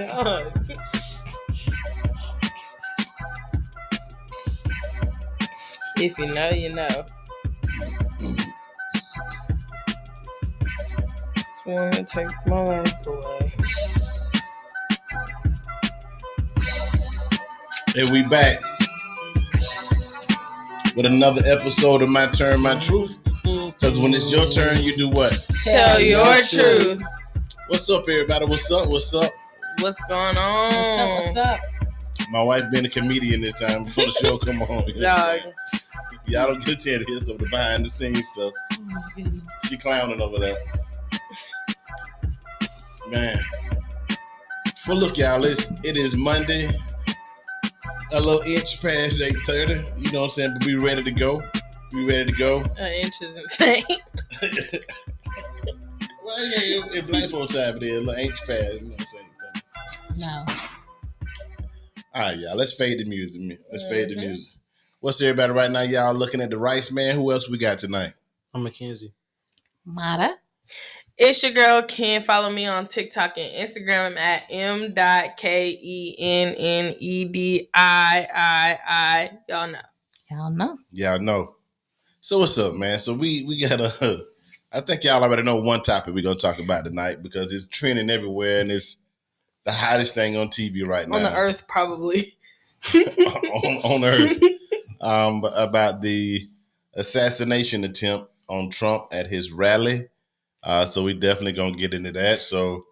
Dog. If you know, you know. Want to take my life away. And we back with another episode of My Turn, My Truth. Because when it's your turn, you do what? Tell your truth. What's up, everybody? What's up? What's up? What's going on? What's up? My wife being a comedian this time before the show come on. Dog. Y'all don't get a chance to hear some of the behind the scenes stuff. Oh my goodness. She clowning over there. Man. Well, look, y'all, it is Monday. A little inch past 8:30. You know what I'm saying? But we ready to go. We ready to go. An inch is insane. Well, yeah, in black folks side, but a little inch past. You know what I'm saying? No. All right, y'all. Let's fade the music. Fade the music. What's everybody right now? Y'all looking at the Rice Man. Who else we got tonight? I'm Mackenzie. Mata. It's your girl Ken. Follow me on TikTok and Instagram at m.kennedi. Y'all know. Y'all know. So what's up, man? So we got I think y'all already know one topic we're gonna talk about tonight because it's trending everywhere and it's the hottest thing on TV right now. On the earth, probably. on Earth. About the assassination attempt on Trump at his rally. So we definitely gonna get into that. So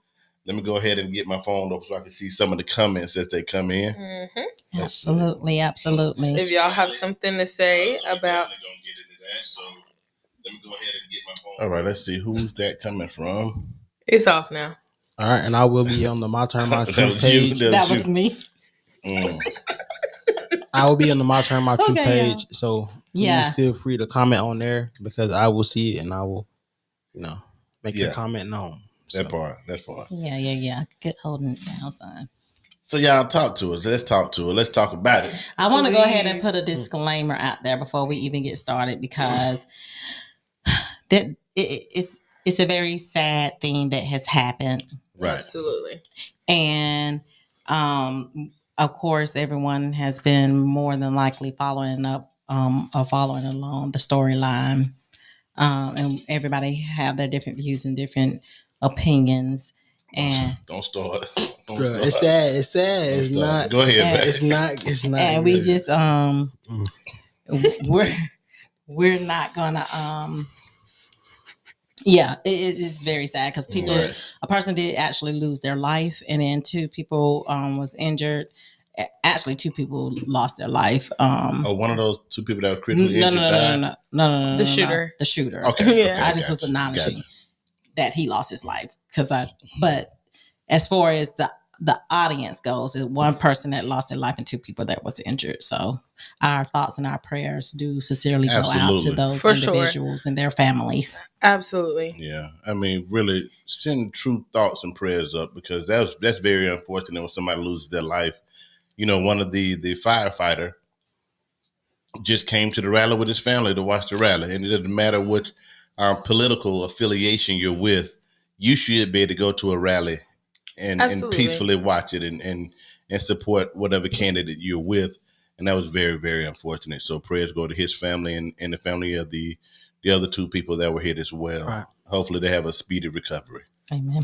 let me go ahead and get my phone up so I can see some of the comments as they come in. Mm-hmm. Absolutely. If y'all have something to say about, Gonna get into that. So let me go ahead and get my phone. All right, let's see who's that coming from. it's off now. All right, and I will be on the My Turn, My That Truth was you. page. That was me. I will be on the My Turn, My Truth Okay, page. So Yeah. please feel free to comment on there because I will see it and I will, make your comment known. That part. Yeah. Good holding it down, son. So y'all talk to us. Let's talk to it. Let's talk about it. I want to go ahead and put a disclaimer out there before we even get started because it's a very sad thing that has happened. Right. Absolutely. And of course, everyone has been more than likely following along the storyline. And everybody have their different views and different opinions. And Don't start. It's sad. It's sad. It's not. Go ahead, man. It's not. It's not. and we just we're not gonna it's very sad because people a person did actually lose their life, and then two people was injured. Actually, two people lost their life. One of those two people that were critically injured died? No. The shooter. The shooter. Okay. Yeah. I just was acknowledging that he lost his life but as far as the audience goes, it's one person that lost their life and two people that was injured. So our thoughts and our prayers do sincerely go out to those individuals and their families. Absolutely. Yeah. I mean, really send true thoughts and prayers up because that's very unfortunate when somebody loses their life. One of the firefighter just came to the rally with his family to watch the rally. And it doesn't matter what political affiliation you're with, you should be able to go to a rally and peacefully watch it and support whatever candidate you're with. And that was very, very unfortunate. So prayers go to his family and the family of the other two people that were hit as well. Right. Hopefully they have a speedy recovery. Amen.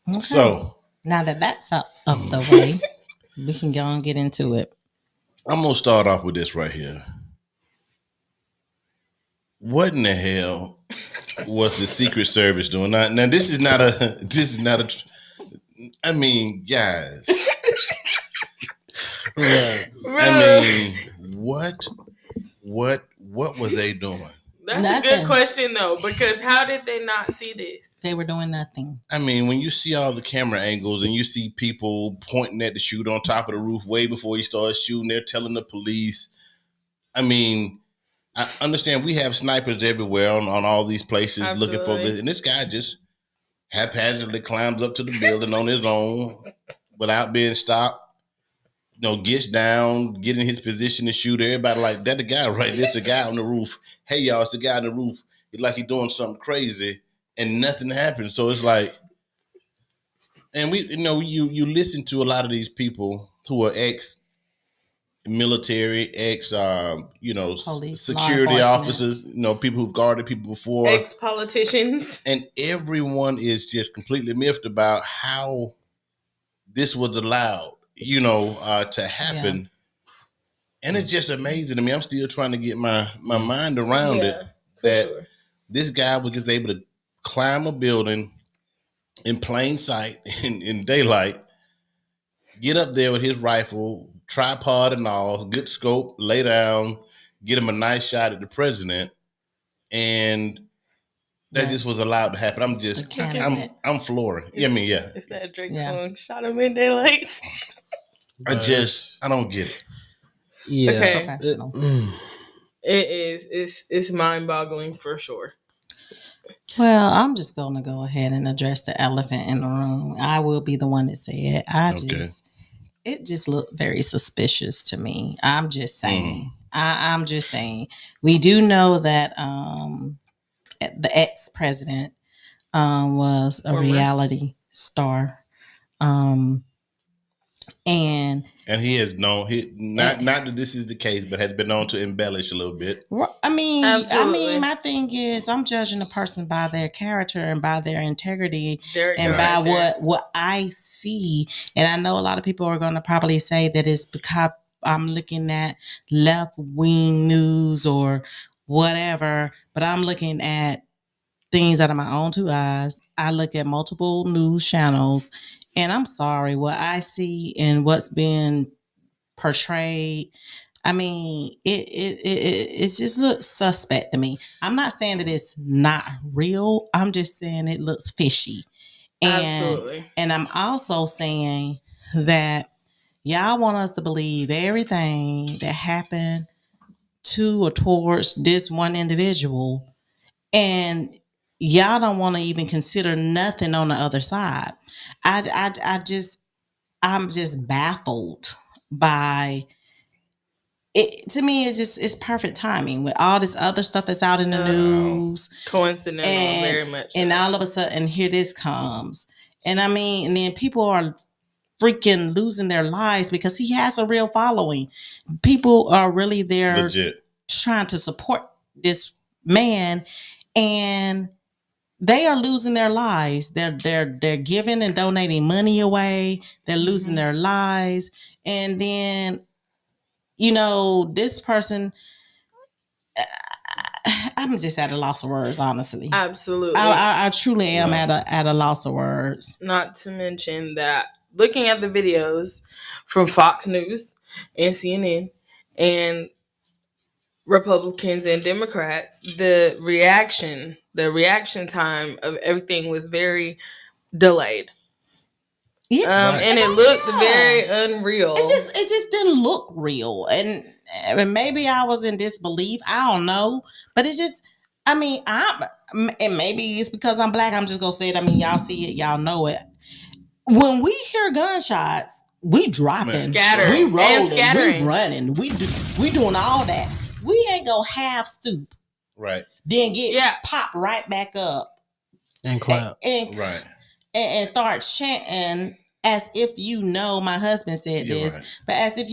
Okay. So now that that's up the way, we can go and get into it. I'm going to start off with this right here. What in the hell was the Secret Service doing? Now this is not a, I mean, guys. Yeah. I mean, what were they doing? That's Nothing. a good question, though, because how did they not see this? They were doing nothing. I mean, when you see all the camera angles and you see people pointing at the shooter on top of the roof way before he starts shooting, they're telling the police. I mean, I understand we have snipers everywhere on all these places looking for this. And this guy just haphazardly climbs up to the building on his own without being stopped. Gets down, get in his position to shoot. Everybody like, that the guy right there. It's the guy on the roof. Hey, y'all, it's the guy on the roof. It's like he's doing something crazy and nothing happened. So it's like, And you listen to a lot of these people who are military, Police, law security enforcement. officers, people who've guarded people before, ex-politicians, and everyone is just completely miffed about how this was allowed, to happen. Yeah. And it's just amazing to me. I'm still trying to get my mind around it, that this guy was just able to climb a building in plain sight, in daylight, get up there with his rifle, tripod and all, good scope, lay down, get him a nice shot at the president, and that just was allowed to happen. I'm flooring. It's that Drake song, "Shot him in daylight." I don't get it. Yeah. Okay. It is. It's mind-boggling for sure. Well, I'm just going to go ahead and address the elephant in the room. I will be the one that say it. It just looked very suspicious to me. I'm just saying. I'm just saying. We do know that the ex-president was a reality star. And he has known not that this is the case, but has been known to embellish a little bit. Absolutely. My thing is, I'm judging a person by their character and by their integrity and by what I see. And I know a lot of people are going to probably say that it's because I'm looking at left-wing news or whatever, but I'm looking at things out of my own two eyes. I look at multiple news channels. And I'm sorry, what I see and what's being portrayed, I mean, it just looks suspect to me. I'm not saying that it's not real. I'm just saying it looks fishy. Absolutely. And I'm also saying that y'all want us to believe everything that happened to or towards this one individual. And y'all don't want to even consider nothing on the other side. I'm just baffled by it. To me, it's perfect timing with all this other stuff that's out in the news. Coincidental, very much. And all of a sudden, here this comes. And I mean, and then people are freaking losing their lives because he has a real following. People are really there trying to support this man, and they are losing their lives. They're giving and donating money away. They're losing their lives. And then, this person, I'm just at a loss of words, honestly. Absolutely. I truly am at a loss of words. Not to mention that looking at the videos from Fox News and CNN and Republicans and Democrats, the reaction time of everything was very delayed. Yeah, and it looked very unreal. It just didn't look real, and maybe I was in disbelief. I don't know, but it just, I mean, and maybe it's because I'm black. I'm just gonna say it. I mean, y'all see it, y'all know it. When we hear gunshots, we dropping, we rolling, we running, we doing all that. We ain't gonna half stoop, right? Then get popped right back up and clap, and start chanting as if my husband said this, but as if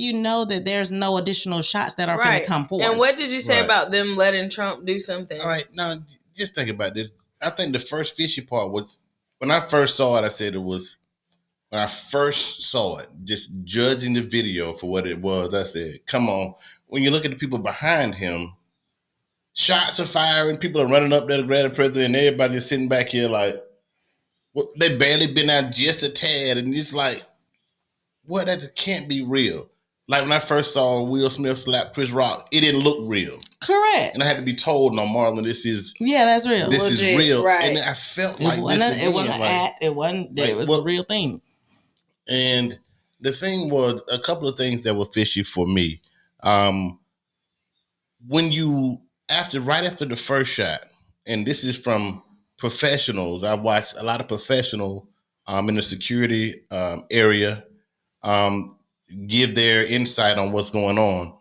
that there's no additional shots that are going to come forward. And what did you say about them letting Trump do something? All right, now just think about this. I think the first fishy part was when I first saw it. I said it was when I first saw it, just judging the video for what it was. I said, "Come on." When you look at the people behind him, shots are firing, people are running up there to grab the president, and everybody's sitting back here like, well, they barely been out just a tad, and it's like, what? That can't be real. Like when I first saw Will Smith slap Chris Rock, it didn't look real. Correct. And I had to be told, no, Marlon, this is that's real. This legit, is real. Right. And I felt like it wasn't an act. It wasn't. It was a real thing. And the thing was, a couple of things that were fishy for me. When you right after the first shot, and this is from professionals. I watched a lot of professional in the security area give their insight on what's going on.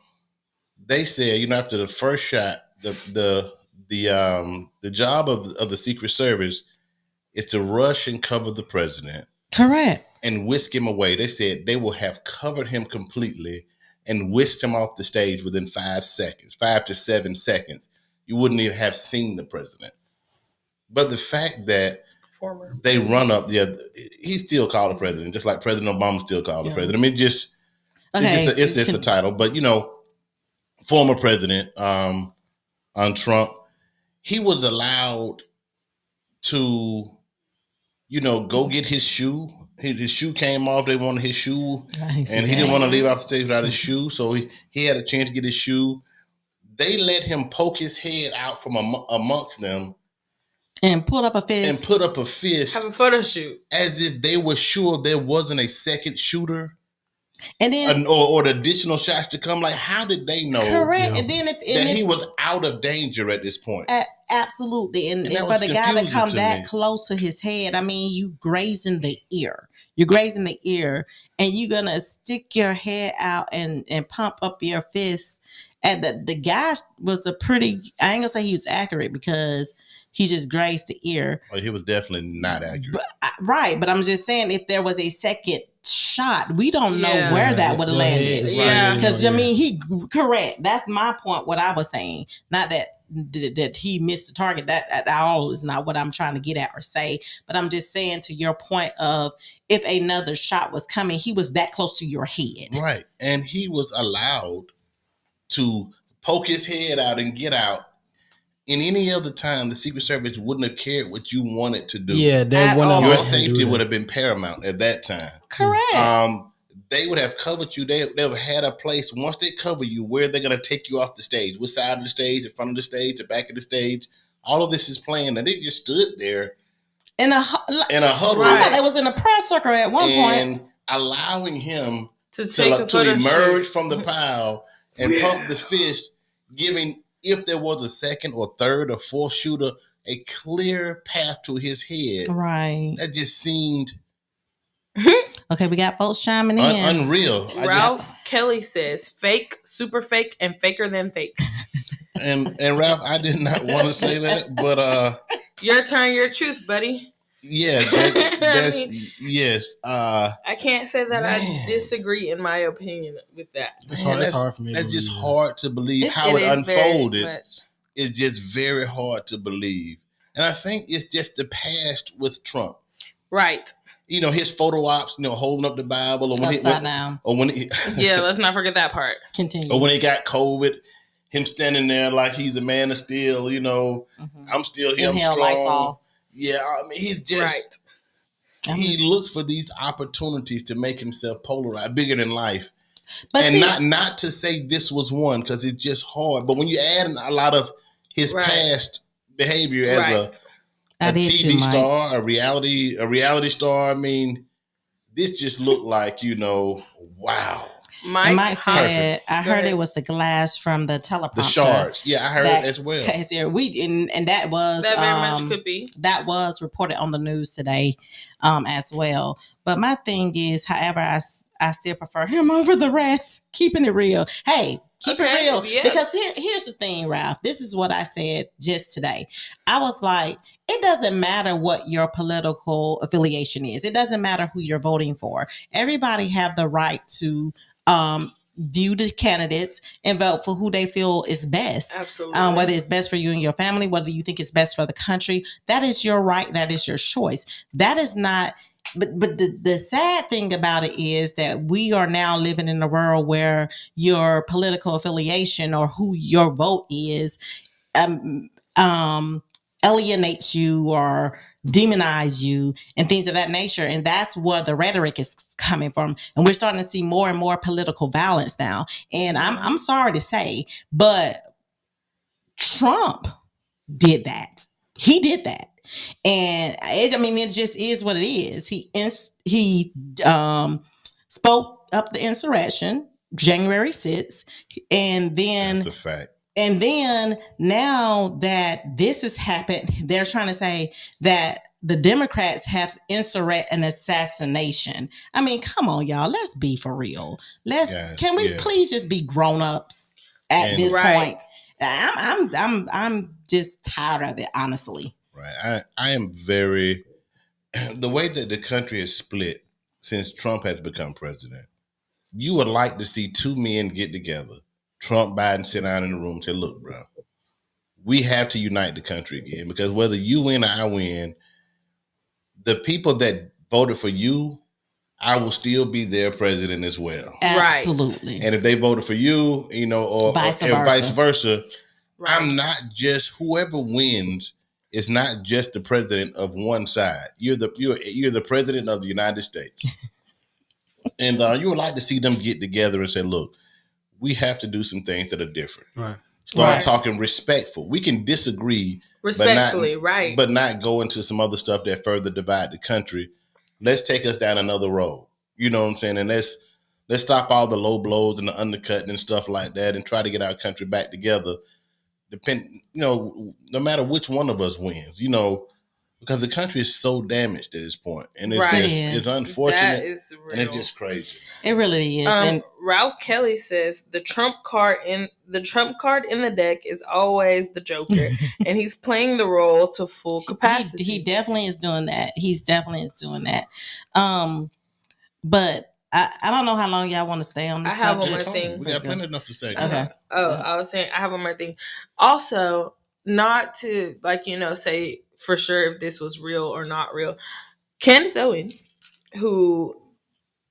They said, after the first shot, the job of the Secret Service is to rush and cover the president, Correct. and whisk him away. They said they will have covered him completely and whisked him off the stage within 5 seconds, 5 to 7 seconds. You wouldn't even have seen the president. But the fact that Former. they run up, he's still called the president, just like President Obama still called the president. I mean, it's just a title. But, former president on Trump, he was allowed to, go get his shoe. His shoe came off. They wanted his shoe, and he didn't want to leave off the stage without his shoe. So he had a chance to get his shoe. They let him poke his head out from amongst them and put up a fist. Have a photo shoot. As if they were sure there wasn't a second shooter. And then, or the additional shots to come. Like, how did they know? Correct. And then he was out of danger at this point. Absolutely. And for the guy to come that close to his head, I mean, you grazing the ear. You're grazing the ear, and you're gonna stick your head out and pump up your fist. And the guy was I ain't gonna say he was accurate because he just grazed the ear. Oh, he was definitely not accurate. But I'm just saying, if there was a second shot, we don't know where that would have landed. Because he correct. That's my point. What I was saying, not that he missed the target. That at all is not what I'm trying to get at or say. But I'm just saying, to your point of, if another shot was coming, he was that close to your head. Right, and he was allowed to poke his head out and get out. In any other time, the Secret Service wouldn't have cared what you wanted to do. Yeah, your safety would have been paramount at that time. Correct. They would have covered you. They would have had a place. Once they cover you, where they're going to take you off the stage, which side of the stage, in front of the stage, the back of the stage. All of this is planned, and they just stood there in a huddle. I thought they was in a press circle at one point, allowing him to emerge from the pile and pump the fist, giving, if there was a second or third or fourth shooter, a clear path to his head. Right. That just seemed okay. We got folks chiming in. Unreal. Ralph Kelly says, "Fake, super fake, and faker than fake." And Ralph, I did not want to say that, but your turn, your truth, buddy. Yeah, yes. I can't say that I disagree in my opinion with that. It's hard for me. That's just hard to believe how it unfolded. It's just very hard to believe, and I think it's just the past with Trump. Right. His photo ops, holding up the Bible, or upside down, or when yeah, let's not forget that part. Continue. Or when he got COVID, him standing there like he's a man of steel. I'm still here. I'm strong. Lysol. Yeah, I mean, he's just he looks for these opportunities to make himself polarized, bigger than life. But not to say this was one, because it's just hard. But when you add a lot of his past behavior as a TV star, a reality star, I mean, this just looked like, wow. Mike said, I heard it was the glass from the teleprompter. The shards. Yeah, I heard it as well. And that was that very much could be. That was reported on the news today as well. But my thing is, however, I still prefer him over the rest. Keeping it real. Hey, keep it real. Yeah. Because here's the thing, Ralph. This is what I said just today. I was like, it doesn't matter what your political affiliation is. It doesn't matter who you're voting for. Everybody have the right to view the candidates and vote for who they feel is best. Absolutely. Whether it's best for you and your family, whether you think it's best for the country, that is your right. That is your choice. That is not. But the sad thing about it is that we are now living in a world where your political affiliation or who your vote is alienates you or demonize you and things of that nature. And that's where the rhetoric is coming from. And we're starting to see more and more political violence now. And I'm sorry to say, but Trump did that. He did that. And it just is what it is. He spoke up the insurrection January 6th, and then that's a fact. And then now that this has happened, they're trying to say that the Democrats have insurrect an assassination. I mean, come on, y'all. Let's be for real. Can we please just be grown-ups at this point? I'm just tired of it, honestly. Right. I am very the way that the country is split since Trump has become president, you would like to see two men get together, Trump, Biden, sit down in the room and say, look, bro, we have to unite the country again, because whether you win or I win, the people that voted for you, I will still be their president as well. Absolutely. And if they voted for you, or vice versa, right. I'm not just, whoever wins is not just the president of one side. You're the president of the United States. And you would like to see them get together and say, look, we have to do some things that are different. Right. Start talking respectful. We can disagree respectfully, but not go into some other stuff that further divide the country. Let's take us down another road. You know what I'm saying? And let's stop all the low blows and the undercutting and stuff like that, and try to get our country back together. No matter which one of us wins, because the country is so damaged at this point, and it's unfortunate. That is real. And it's just crazy. It really is. And Ralph Kelly says the Trump card in the deck is always the Joker, and he's playing the role to full capacity. He definitely is doing that. But I don't know how long y'all want to stay on this subject. I have one more thing. We got plenty enough to say. Okay. I was saying I have one more thing. Also, not to say for sure if this was real or not real. Candace Owens, who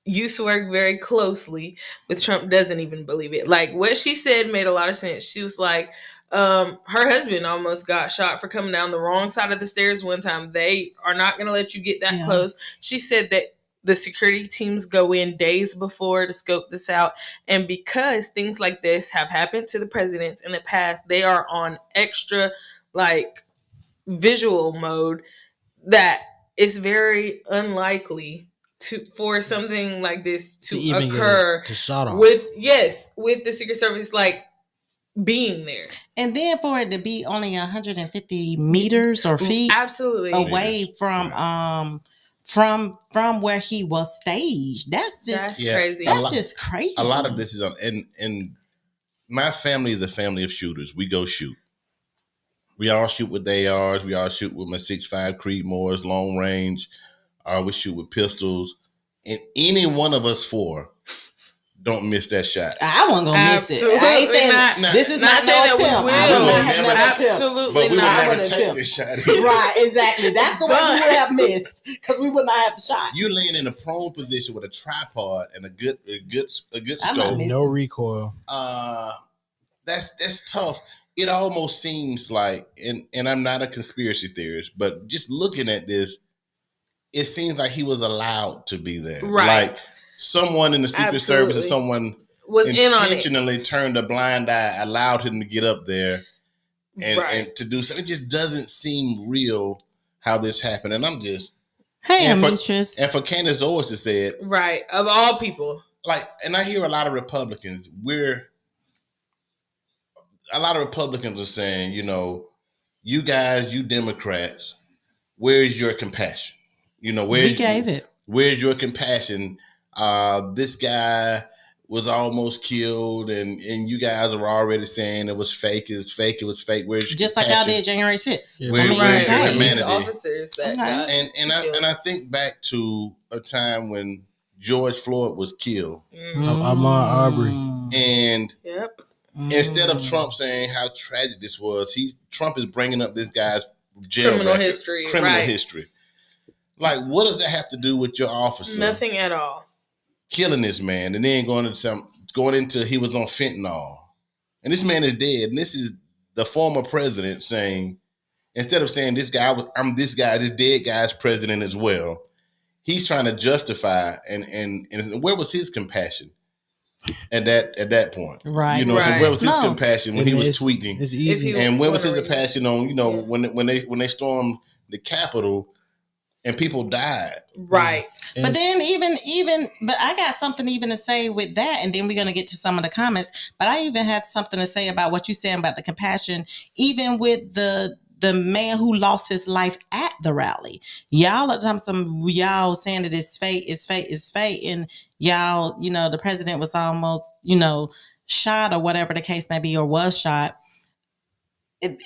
used to work very closely with Trump, doesn't even believe it. Like, what she said made a lot of sense. She was like, her husband almost got shot for coming down the wrong side of the stairs one time. They are not going to let you get that close. She said that the security teams go in days before to scope this out. And because things like this have happened to the presidents in the past, they are on extra, visual mode, that it's very unlikely for something like this to occur to shut off. with the Secret Service being there, and then for it to be only 150 meters or feet absolutely away from where he was staged. That's crazy. That's just crazy. A lot of this is and my family is a family of shooters. We go shoot. We all shoot with ARs. We all shoot with my 6.5 Creedmoors, long range. We shoot with pistols. And any one of us four don't miss that shot. I wasn't going to miss it. I ain't saying this is not no attempt. Absolutely not. But we would never take the shot. Right, exactly. That's the one we would have missed, because we would not have the shot. You laying in a prone position with a tripod and a good scope. No recoil. That's tough. It almost seems like, and I'm not a conspiracy theorist, but just looking at this, it seems like he was allowed to be there. Right. Like someone in the Secret Service or someone was intentionally turned a blind eye, allowed him to get up there and to do something. It just doesn't seem real how this happened. And I'm just... Hey, Demetrius. And for Candace Owens to say it... Right. Of all people. And I hear a lot of Republicans, a lot of Republicans are saying, you guys, you Democrats, where's your compassion? We gave it. Where's your compassion? This guy was almost killed, and you guys are already saying it was fake. It was fake. It was fake. Where's your just compassion? like y'all did January 6th? Yeah. Where's your humanity? Officers that got and I think back to a time when George Floyd was killed. Ahmaud Arbery. And instead of Trump saying how tragic this was, Trump is bringing up this guy's criminal history. What does that have to do with your officer? Nothing at all. Killing this man, and then going into he was on fentanyl, and this man is dead. And this is the former president saying, instead of saying this dead guy's president as well, he's trying to justify and where was his compassion at that point? Right. So where was his compassion when he was tweeting? It's easy. And where was his compassion on when they stormed the Capitol and people died? Right. But then but I got something even to say with that, and then we're going to get to some of the comments. But I even had something to say about what you're saying about the compassion, even with the man who lost his life at the rally. Y'all saying that it's fake, and y'all, the president was almost, shot or whatever the case may be, or was shot.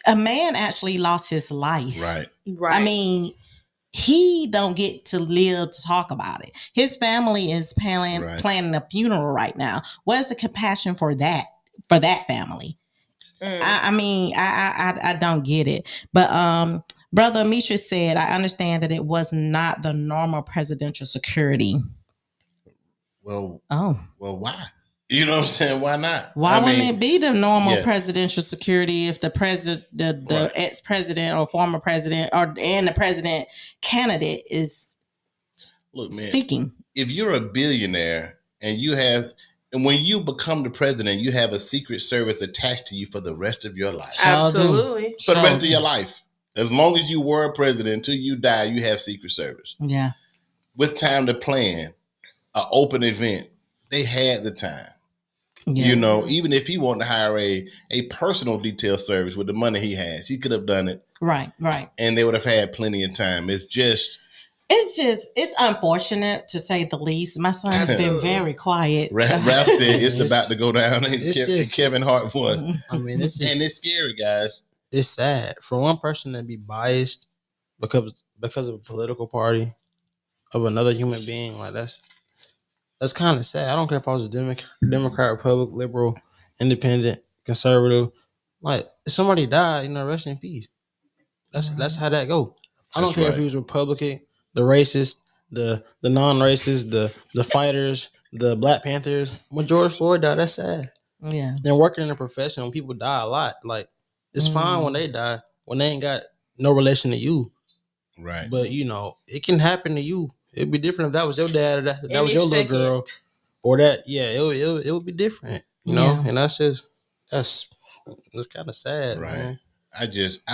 A man actually lost his life. Right. I mean, he don't get to live to talk about it. His family is Right. planning a funeral right now. Where's the compassion for that family? I mean, I don't get it. But Brother Misha said, I understand that it was not the normal presidential security. Well, Oh, why? You know what I'm saying? Why not? why wouldn't it be the normal yeah. presidential security if the president, the Right. ex-president or former president and the president candidate is Look, man, speaking? If you're a billionaire and when you become the president, you have a secret service attached to you for the rest of your life. Absolutely. For the rest of your life. As long as you were a president until you die, you have secret service. Yeah. With time to plan an open event, they had the time. Yeah. You know, even if he wanted to hire a personal detail service with the money he has, he could have done it. Right. And they would have had plenty of time. It's unfortunate to say the least. My son's been very quiet. Ralph said it's about to go down. Kevin Hart was. I mean, and it's scary, guys. It's sad for one person to be biased because of a political party of another human being. Like that's kind of sad. I don't care if I was a Democrat, Republican, liberal, independent, conservative. Like if somebody died, rest in peace. That's how that go. I don't care if he was Republican, the racist, the non-racist, the fighters, the Black Panthers. When George Floyd died, that's sad. Yeah. And working in a profession when people die a lot, like it's fine when they die, when they ain't got no relation to you. Right. But it can happen to you. It'd be different if that was your dad or that was your little girl. Or that, it would be different. You know? And that's kind of sad, right? Man. I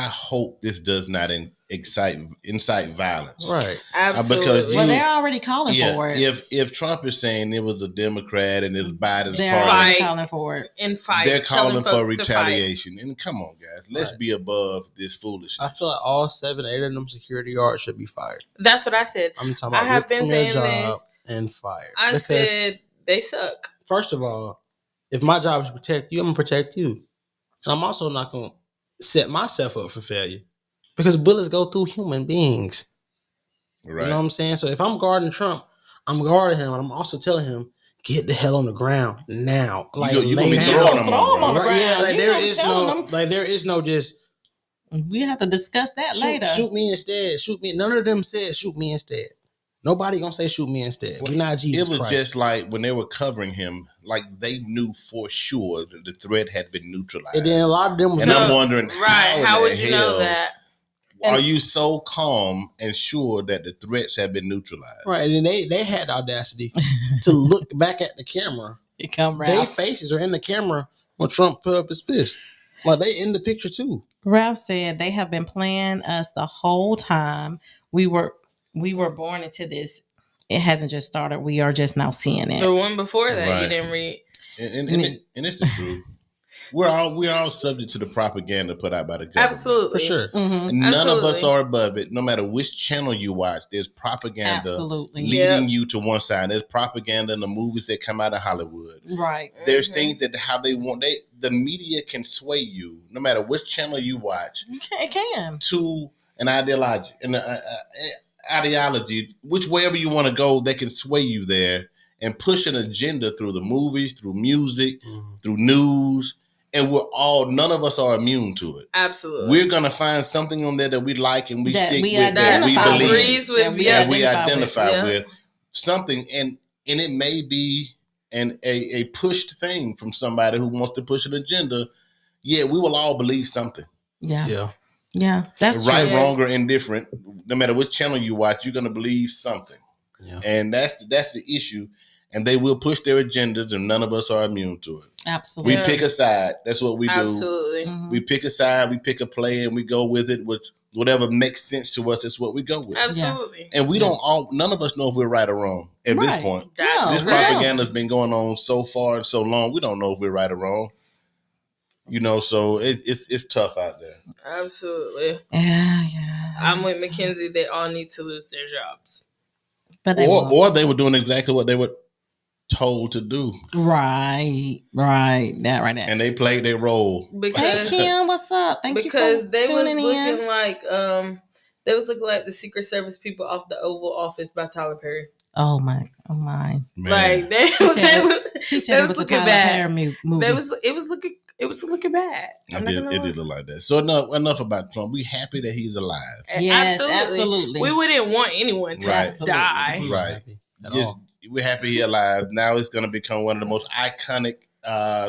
hope this does not incite violence. Right. Absolutely. Because they're already calling for it. If Trump is saying it was a Democrat and it's Biden's they're party, calling for it. And fight. They're calling for retaliation. And come on, guys, let's be above this foolishness. I feel like all 7, 8 of them security guards should be fired. That's what I said. I'm talking about I have been saying this and fired. I said they suck. First of all, if my job is to protect you, I'm gonna protect you. And I'm also not gonna set myself up for failure. Because bullets go through human beings. Right. You know what I'm saying? So if I'm guarding Trump, I'm guarding him, and I'm also telling him, get the hell on the ground now. Like you gonna be throwing him on the ground. Yeah, there is no just. We have to discuss that later. Shoot me instead. Shoot me. None of them said shoot me instead. Nobody gonna say shoot me instead. We're not Jesus Christ. It was just like when they were covering him, like they knew for sure that the threat had been neutralized. And then a lot of them was and I'm wondering, how would you know that? Are you so calm and sure that the threats have been neutralized? Right, and they had the audacity to look back at the camera. Their faces are in the camera when Trump put up his fist. Like they in the picture too. Ralph said they have been playing us the whole time. We were born into this. It hasn't just started. We are just now seeing it. The one before that you didn't read. And it's the truth. We're all subject to the propaganda put out by the government. Absolutely. For sure. Mm-hmm. None of us are above it. No matter which channel you watch, there's propaganda leading you to one side. There's propaganda in the movies that come out of Hollywood. Right. There's things that how they want. The media can sway you, no matter which channel you watch. It can. To an ideology, whichever you want to go, they can sway you there and push an agenda through the movies, through music, through news. And none of us are immune to it. Absolutely. We're going to find something on there that we like and we stick with, that we believe. That we identify with. Something, and it may be a pushed thing from somebody who wants to push an agenda. Yeah, we will all believe something. Yeah. That's right, wrong, or indifferent. No matter which channel you watch, you're going to believe something. Yeah. And that's the issue. And they will push their agendas, and none of us are immune to it. Absolutely. We pick a side. That's what we do. Absolutely. Mm-hmm. We pick a side, we pick a play, and we go with it. With whatever makes sense to us, that's what we go with. Absolutely. And none of us know if we're right or wrong at this point. This propaganda's been going on so far and so long, we don't know if we're right or wrong. So it's tough out there. Absolutely. Yeah. I'm with Mackenzie. They all need to lose their jobs. But or they were doing exactly what they were told to do. Right. That right there. And they played their role. Hey Kim, what's up? Thank you for they was tuning looking in. like They was looking like the Secret Service people off the Oval Office by Tyler Perry. Oh my. Man. Like they, She said, they, she said it was a looking Tyler bad. Perry movie. It was looking bad. It did look like that. So enough about Trump. We happy that he's alive. Yes, absolutely. We wouldn't want anyone to Right. die. I'm not Right. happy at Just all. we're happy he's alive. Now it's going to become one of the most iconic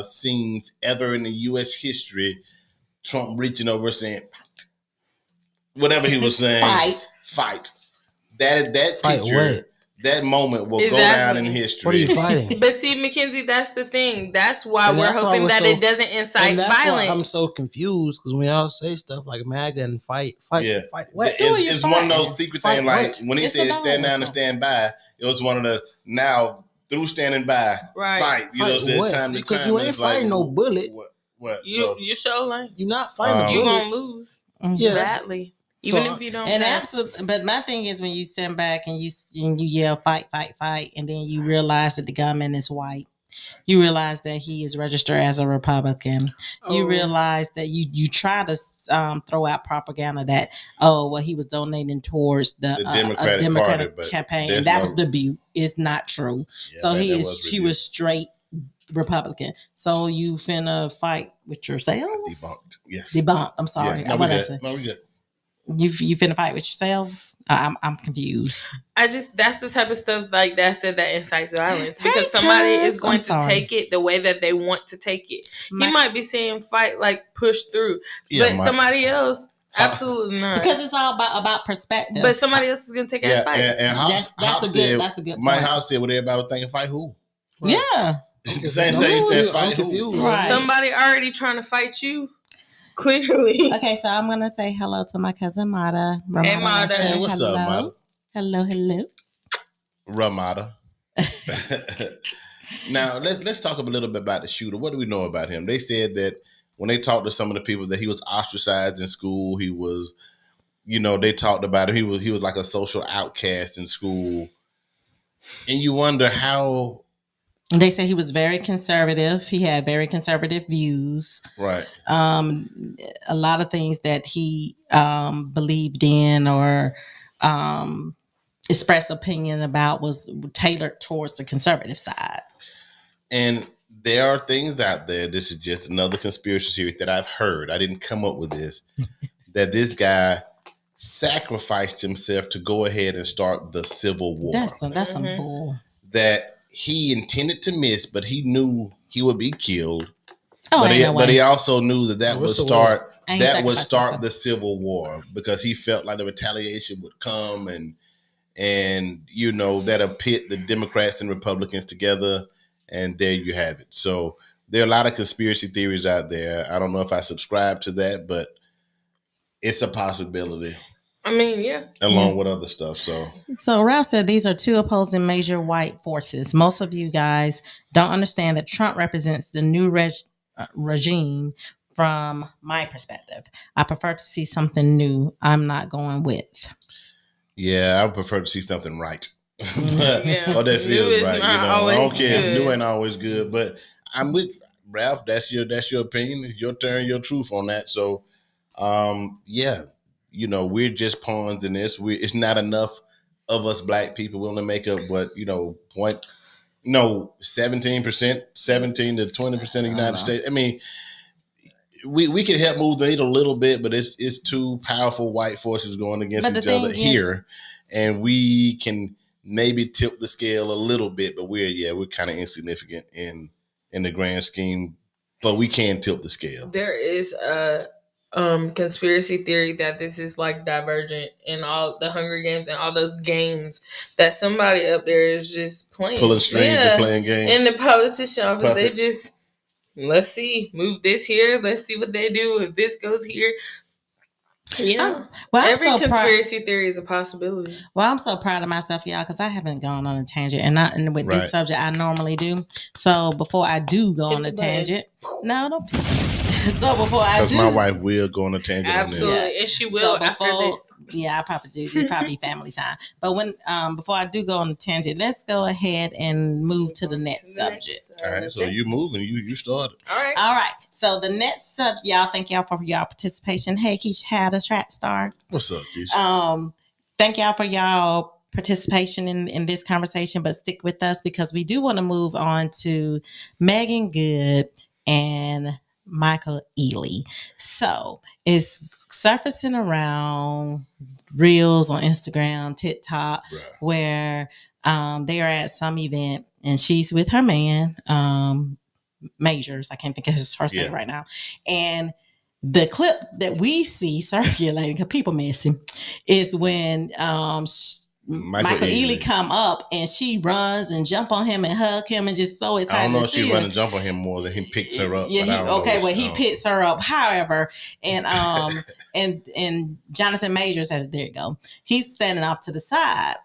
scenes ever in the U.S. history. Trump reaching over saying, whatever he was saying, fight. That Fight picture, what? that moment will go Exactly. down in history. What are you fighting? But see, Mackenzie, that's the thing. That's why And we're that's why hoping we're that so- it doesn't incite And that's violence. why I'm so confused because when y'all say stuff like MAGA and fight Yeah. what? It's one of those secret Fight things. Like what? when he It's said a stand dog or down and stand by, it was one of the now through standing by, Right. fight. You know, Fight so what? it's time to Because time. you ain't It's like, fighting no bullet. What? You sure ain't. You're not fighting a Um, You bullet. gonna lose Yeah, that's- badly, even so- if you don't. And pass. absolutely, but my thing is when you stand back and you yell fight, and then you realize that the gunman is white. You realize that he is registered as a Republican. You Oh. realize that you try to throw out propaganda that he was donating towards the Democratic Democratic Party, but campaign. there's That no- was the view. It's not true. Yeah, So that she was straight Republican. So you finna fight with yourselves? debunked. Yes. Debunked. I'm sorry. Yeah, no, we Whatever. good. No, we good. You finna fight with yourselves? I'm confused. That's the type of stuff like that said that incites violence because Hey, somebody cuz, is going I'm to sorry. take it the way that they want to take it. My- He might be saying fight like push through, Yeah, but somebody else Huh. absolutely not. because it's all about perspective. But somebody else is gonna take it as Yeah, fight. and House, that's a good Mike point. House said what everybody was thinking, fight who? Yeah. Same thing he said, I'm fight who? confused. Right. Somebody already trying to fight you. Clearly. Okay, so I'm gonna say hello to my cousin Mata. Hey, Ramada Mata. said Hey, what's up, Mata? Hello. Ramada. Now let's talk a little bit about the shooter. What do we know about him? They said that when they talked to some of the people that he was ostracized in school. He was, they talked about him. He was like a social outcast in school, and you wonder how. They say he was very conservative. He had very conservative views. Right. A lot of things that he believed in or expressed opinion about was tailored towards the conservative side. And there are things out there. This is just another conspiracy theory that I've heard. I didn't come up with this. That this guy sacrificed himself to go ahead and start the Civil War. That's some bull. That he intended to miss, but he knew he would be killed. Oh, But he also knew that What's the start Ain't that would sacrificed start himself. the Civil War because he felt like the retaliation would come and that'll pit the Democrats and Republicans together, and there you have it. So there are a lot of conspiracy theories out there. I don't know if I subscribe to that, but it's a possibility I mean, yeah. along with other stuff. So Ralph said these are two opposing major white forces. Most of you guys don't understand that Trump represents the new regime from my perspective. I prefer to see something new. I'm not going with. Yeah, I would prefer to see something right. Yeah. Or that New feels is right. not I always don't care. good. New ain't always good, but I'm with Ralph. That's your opinion. It's your turn, your truth on that. So, we're just pawns in this. It's not enough of us black people. We only make up 17%, 17 to 20% of the United States. I mean, we can help move the needle a little bit, but it's two powerful white forces going against But the each other thing here, and we can maybe tilt the scale a little bit, but we're kind of insignificant in the grand scheme, but we can tilt the scale. There is a conspiracy theory that this is like Divergent and all the Hunger Games and all those games that somebody up there is just playing. Pulling strings and playing games. In the politician office, they Puppets. just let's see, move this here. Let's see what they do if this goes here. Well, every conspiracy theory is a possibility. Well, I'm so proud of myself, y'all, because I haven't gone on a tangent, and with Right. this subject, I normally do. So before I do go on a the button. tangent, no, don't. So before I Because do, my wife will go on a tangent Absolutely, on this. and she will So after before- this. Yeah, I probably do. It's probably family time. But when before I do go on the tangent, let's go ahead and move to the next subject. All right, so you moving, you started. All right. All right. So the next subject, y'all. Thank y'all for y'all participation. Hey, Keisha, had a track star. What's up, Keisha? Thank y'all for y'all participation in this conversation, but stick with us because we do want to move on to Megan Good and Michael Ealy. So it's surfacing around reels on Instagram, TikTok, Right. where they are at some event and she's with her man, Majors. I can't think of his first name right now. And the clip that we see circulating, because people messing, is when Michael Ealy come up and she runs and jump on him and hug him and just so excited. I don't know if to see she him. run and jump on him more than he picks her up. Yeah, he picks her up. However, and and Jonathan Majors says, there you go. He's standing off to the side.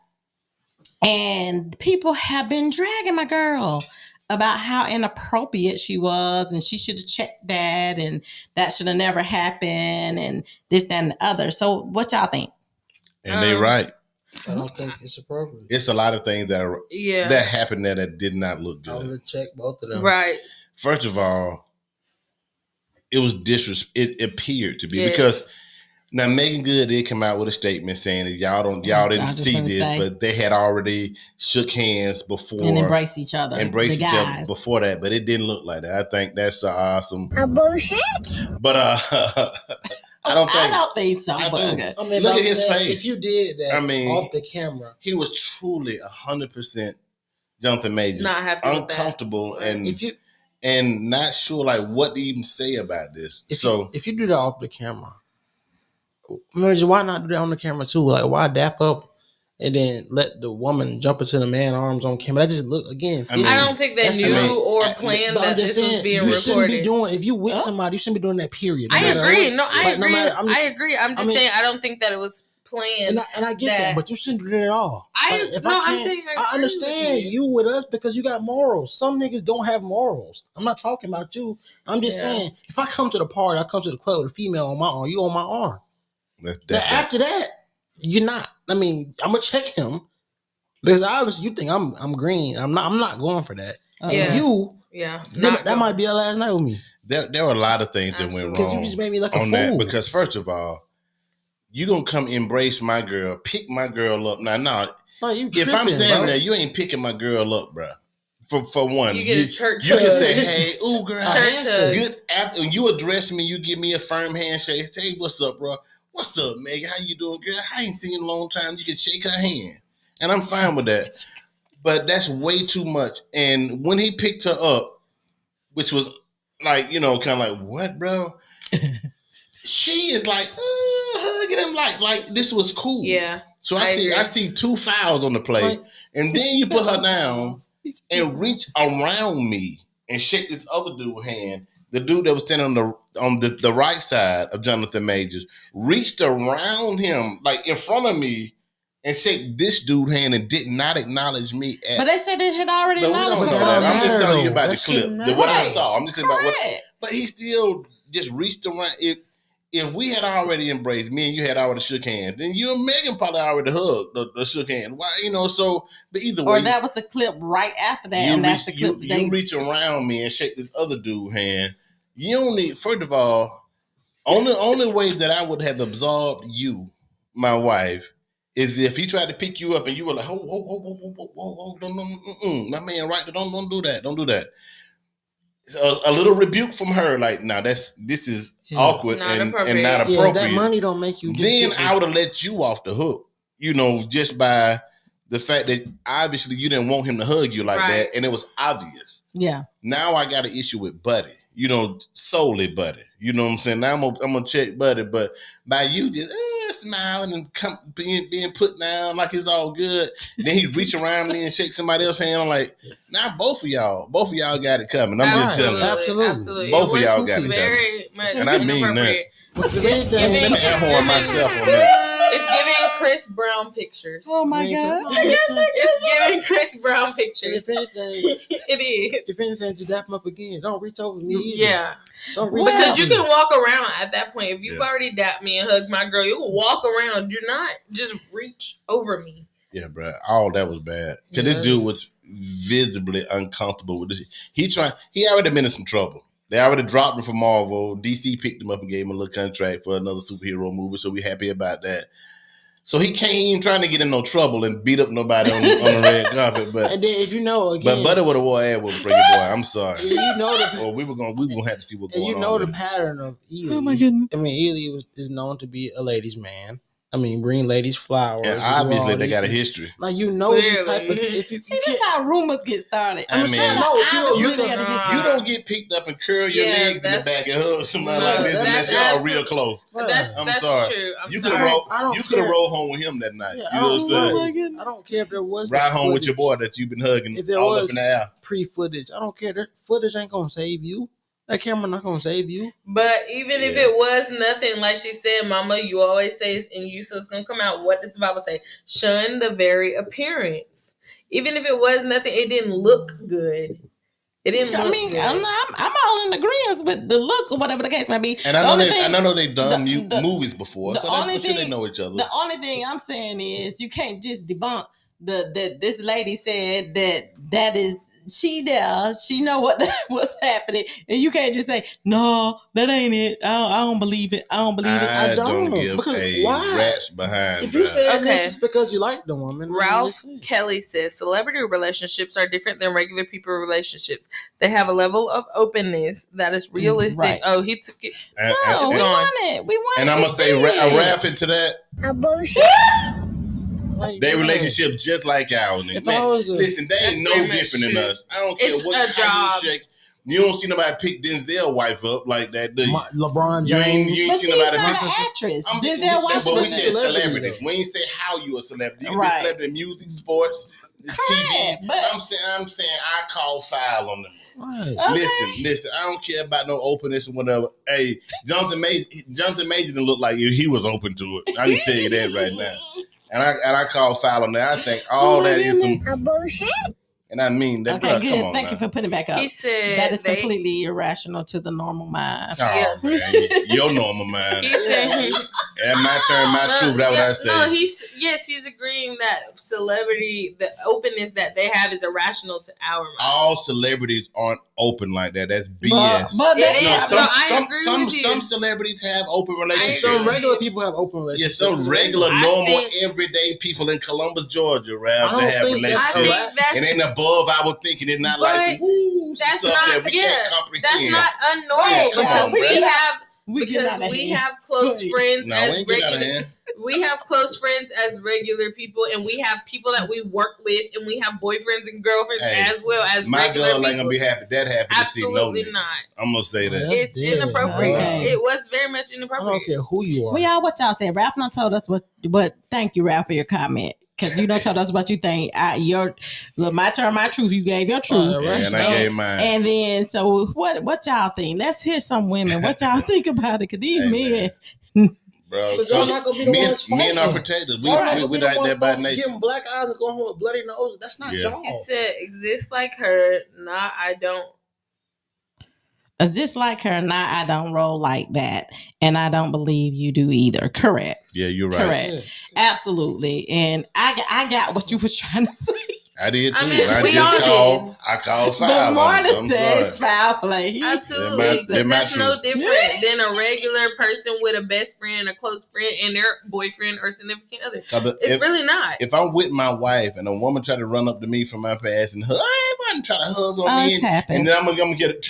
And people have been dragging my girl about how inappropriate she was and she should have checked that and that should have never happened and this, that, and the other. So what y'all think? And they right. I don't think it's appropriate. It's a lot of things that happened there that did not look I good. would check both of them. Right. First of all, it was it appeared to be because now Megan Good did come out with a statement saying that y'all didn't see this, but they had already shook hands before and embraced each other. Before that, but it didn't look like that. I think that's awesome. Bullshit. But I don't think so. Okay. I mean, look at his face. If you did that, off the camera, he was truly 100% Jonathan Majors, not happy, uncomfortable, and not sure like what to even say about this. If you do that off the camera, why not do that on the camera too? Like, why dap up and then let the woman jump into the man's arms on camera? That just look again. I don't think they knew or planned that this was being recorded. Shouldn't be doing. If you with somebody, you shouldn't be doing that. Period. I agree. I agree. I'm just saying I don't think that it was planned. And I get that, but you shouldn't do that at all. I understand you with us because you got morals. Some niggas don't have morals. I'm not talking about you. I'm just saying if I come to the party, I come to the club with a female on my arm, you on my arm. After that, you're not. I mean, I'm gonna check him because obviously you think I'm green. I'm not going for that. That might be a last night with me. There were a lot of things that went wrong. Because you just made me look on a fool. That. Because first of all, you gonna come embrace my girl, pick my girl up. Now, if I'm standing there, you ain't picking my girl up, bro. For one, you get a church you hug. can say, "Hey, ooh, girl, good." After you address me, you give me a firm handshake. Hey, what's up, bro? What's up, Megan? How you doing, girl? I ain't seen you in a long time. You can shake her hand. And I'm fine with that. But that's way too much. And when he picked her up, which was like, kind of like, what, bro? She is like, hugging him like this was cool. Yeah. So I see 2 fouls on the plate. And then you put her down and reach around me and shake this other dude's hand. The dude that was standing on the right side of Jonathan Majors reached around him, like in front of me, and shake this dude's hand and did not acknowledge me. But they said it had already acknowledged me. I'm just telling you about the clip, what I saw. I'm just saying about what. Correct. But he still just reached around. If we had already embraced, me and you had already shook hands, then you and Megan probably already hugged the shook hand. Why, so, but either way. Or that was the clip right after that, and that's the clip. You reach around me and shake this other dude's hand. You don't need, first of all, only way that I would have absorbed you, my wife, is if he tried to pick you up and you were like, whoa, don't, my man, right? Don't do that. Don't do that. A little rebuke from her, like, nah, this is awkward and not appropriate. Yeah, that money don't make you. Then I would have let you off the hook, just by the fact that obviously you didn't want him to hug you like that, and it was obvious. Yeah. Now I got an issue with Buddy, solely Buddy. You know what I'm saying? Now I'm gonna check Buddy, but by you just smiling and being put down like it's all good. Then he reach around me and shake somebody else's hand. I'm like, now both of y'all got it coming. I'm just telling you. Absolutely. Both of y'all got it very much and I mean that. It's Let me air horn myself on that. It's giving Chris Brown pictures. Oh my Man, God. no, I'm just saying, It's giving Chris Brown and pictures. if anything, It is. if anything, just dap him up again. Don't reach over me either. Yeah. Don't reach Because over you me. can walk around at that point. If you've Yeah. already dapped me and hugged my girl, you can walk around. Do not just reach over me. Yeah, bro. All that was bad. Because this dude was visibly uncomfortable with this. He already been in some trouble. They already dropped him from Marvel. DC picked him up and gave him a little contract for another superhero movie, so we happy about that. So he can't even trying to get in no trouble and beat up nobody on the red carpet. But And then if you know again, but Buddy would have wore ass with for your boy. I'm sorry. you know the Well, we gonna have to see what's and going you know on. the with him. pattern of Ely. Oh my goodness. I mean, Ely is known to be a ladies' man. I mean, bring ladies flowers. And and do obviously all they these got a things. history. Like you know this type of Clearly. if you See, that's how rumors get started. I mean, saying, no, if you don't- obviously you they don't- got a history. You don't get picked up and curl your Yeah, legs in the that's- back and hug somebody No, like this that's unless y'all absolute- real close. That's I'm that's sorry. true. I'm You could sorry. have I don't you could have care. rolled home with him that night. Yeah, you know what I'm Oh saying? my goodness. I don't care if there was Ride no home with your footage. boy that you've been hugging If there all was- up in the air. Pre-footage. I don't care. That footage ain't gonna save you. That camera not gonna save you. But even if Yeah. it was nothing, like she said, Mama, you always say, and you so it's gonna come out. What does the Bible say? Shun the very appearance. Even if it was nothing, it didn't look good. It didn't I look mean, good. I'm all in agreement with the look or whatever the case may be. And I The know only they, thing- I know they've done the- movies before, the so only I'm sure they thing- know each other. The only thing I'm saying is you can't just debunk that this lady said that is she there, she know what's happening, and you can't just say no, that ain't it. I don't believe it. I don't believe it. I I don't don't, give because a why? rat's behind. If you bruh. say Okay. this just because you like the woman, then Ralph just say it. Kelly says celebrity relationships are different than regular people relationships. They have a level of openness that is realistic. Right. Oh, he took it. And, No, and- we and- want it. We want it. and I'm We gonna say see it. a Ralph into that. Like, Their yeah. relationship just like ours. If Man, I was a- listen, they ain't That's no very much different than true. us. I don't care It's what a how job. you shake. You don't see nobody pick Denzel wife up like that, do you? LeBron You ain't- James. you But see she's nobody not pick- an actress. I'm Denzel we said, Washington. but we is a said celebrity, celebrities. though. We ain't say how you a celebrity. You can be Right. a celebrity in music, sports, TV. Correct, but- I'm saying I call foul on them. Right. Okay. Listen. I don't care about no openness or whatever. Hey, Jonathan Major didn't look like he was open to it. I can tell you that right now. And I call foul on that. I think all Oh my that is some goodness. bullshit. And I mean that. Okay, Bruh, good. come on Thank now. you for putting it back up. He said That is they- completely irrational to the normal mind. Oh man, your normal man. He said And my turn, my truth. That's what I say. No, he's agreeing that celebrity, the openness that they have is irrational to our mind. All celebrities aren't open like that. That's BS. But It they is. No, have, No, some I some agree some with you. some celebrities have open relationships. Some agree. regular people have open Yeah, relationships. some regular, I normal, think- everyday people in Columbus, Georgia, Ralph, I don't that have think that's I relationships. think that's It ain't above our thinking. It's not like But woo, that's stuff not- that we yeah, can't comprehend. that's not unnormal Right, come because on, we bruh. have we get out because of we hand. have close Right. friends No, as we ain't get out of regular. hand. We have close friends as regular people, and we have people that we work with, and we have boyfriends and girlfriends Hey, as well as My regular girl people. ain't gonna be happy to see no Absolutely nigga. not. I'm gonna say that. That's It's dead. inappropriate. Okay. It was very much I don't inappropriate. care who you are. Well, y'all, what y'all said. Ralph not told us what. Thank you, Ralph, for your comment. Because you don't told us what you think. Look, my turn, my truth. You gave your truth. Right. And I gave mine. And then, so what y'all think? Let's hear some women. What y'all think about it? Because these Hey, men, Bro, Because y'all not gonna be the ones men are fighting. protected. We Y'all not we gonna be the like ones that by going- nature. Getting black eyes and going home with bloody nose. That's not Yeah. y'all. He said, "Exist like her, not I don't." just like her, now I don't roll like that. And I don't believe you do either. Correct. Yeah, you're right. Correct. Yeah. Absolutely. And I got what you was trying to say. I did too. I mean, I we just all did. I called But foul. on it. Marlon I'm says sorry. foul play. Absolutely, They're my that's no truth. different than a regular person with a best friend, a close friend, and their boyfriend or significant other. 'Cause It's if, really not. if I'm with my wife and a woman try to run up to me from my past and hug, everybody try to hug on Oh, me, it's happened. and then I'm gonna get it.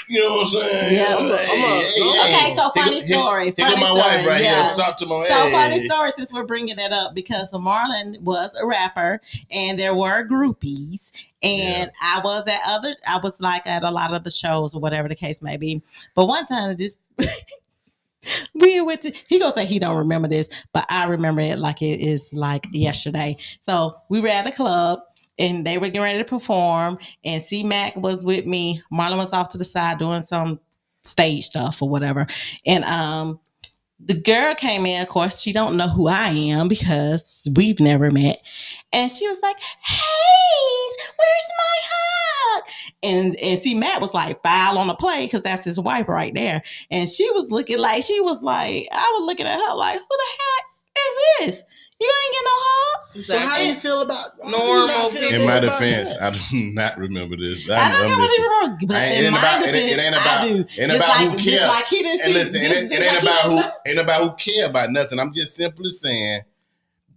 You know what I'm saying? Yeah. I'm like, Okay, so funny story. Here go Funny my wife story. right Yeah. here. Talk to my So hey. funny story since we're bringing that up because Marlon was a rapper and there were groupies and I was like at a lot of the shows or whatever the case may be. But one time this we went to he gonna say he don't remember this, but I remember it like it is like yesterday. So we were at a club and they were getting ready to perform and C Mac was with me. Marlon was off to the side doing some stage stuff or whatever. And the girl came in. Of course, she don't know who I am because we've never met. And she was like, "Hey, where's my hug?" And see, Matt was like, "File on the play," because that's his wife right there. And she was looking like, I was looking at her like, "Who the heck is this? You ain't get no hug." So how do you feel about Normal feel people. In my about defense, that? I do not remember this. I don't know what you're wrong, but It in ain't my about defense, it ain't about I do. ain't Just about like, who just cares. like he didn't And see- listen, just it like ain't he about didn't- who about care about nothing. I'm just simply saying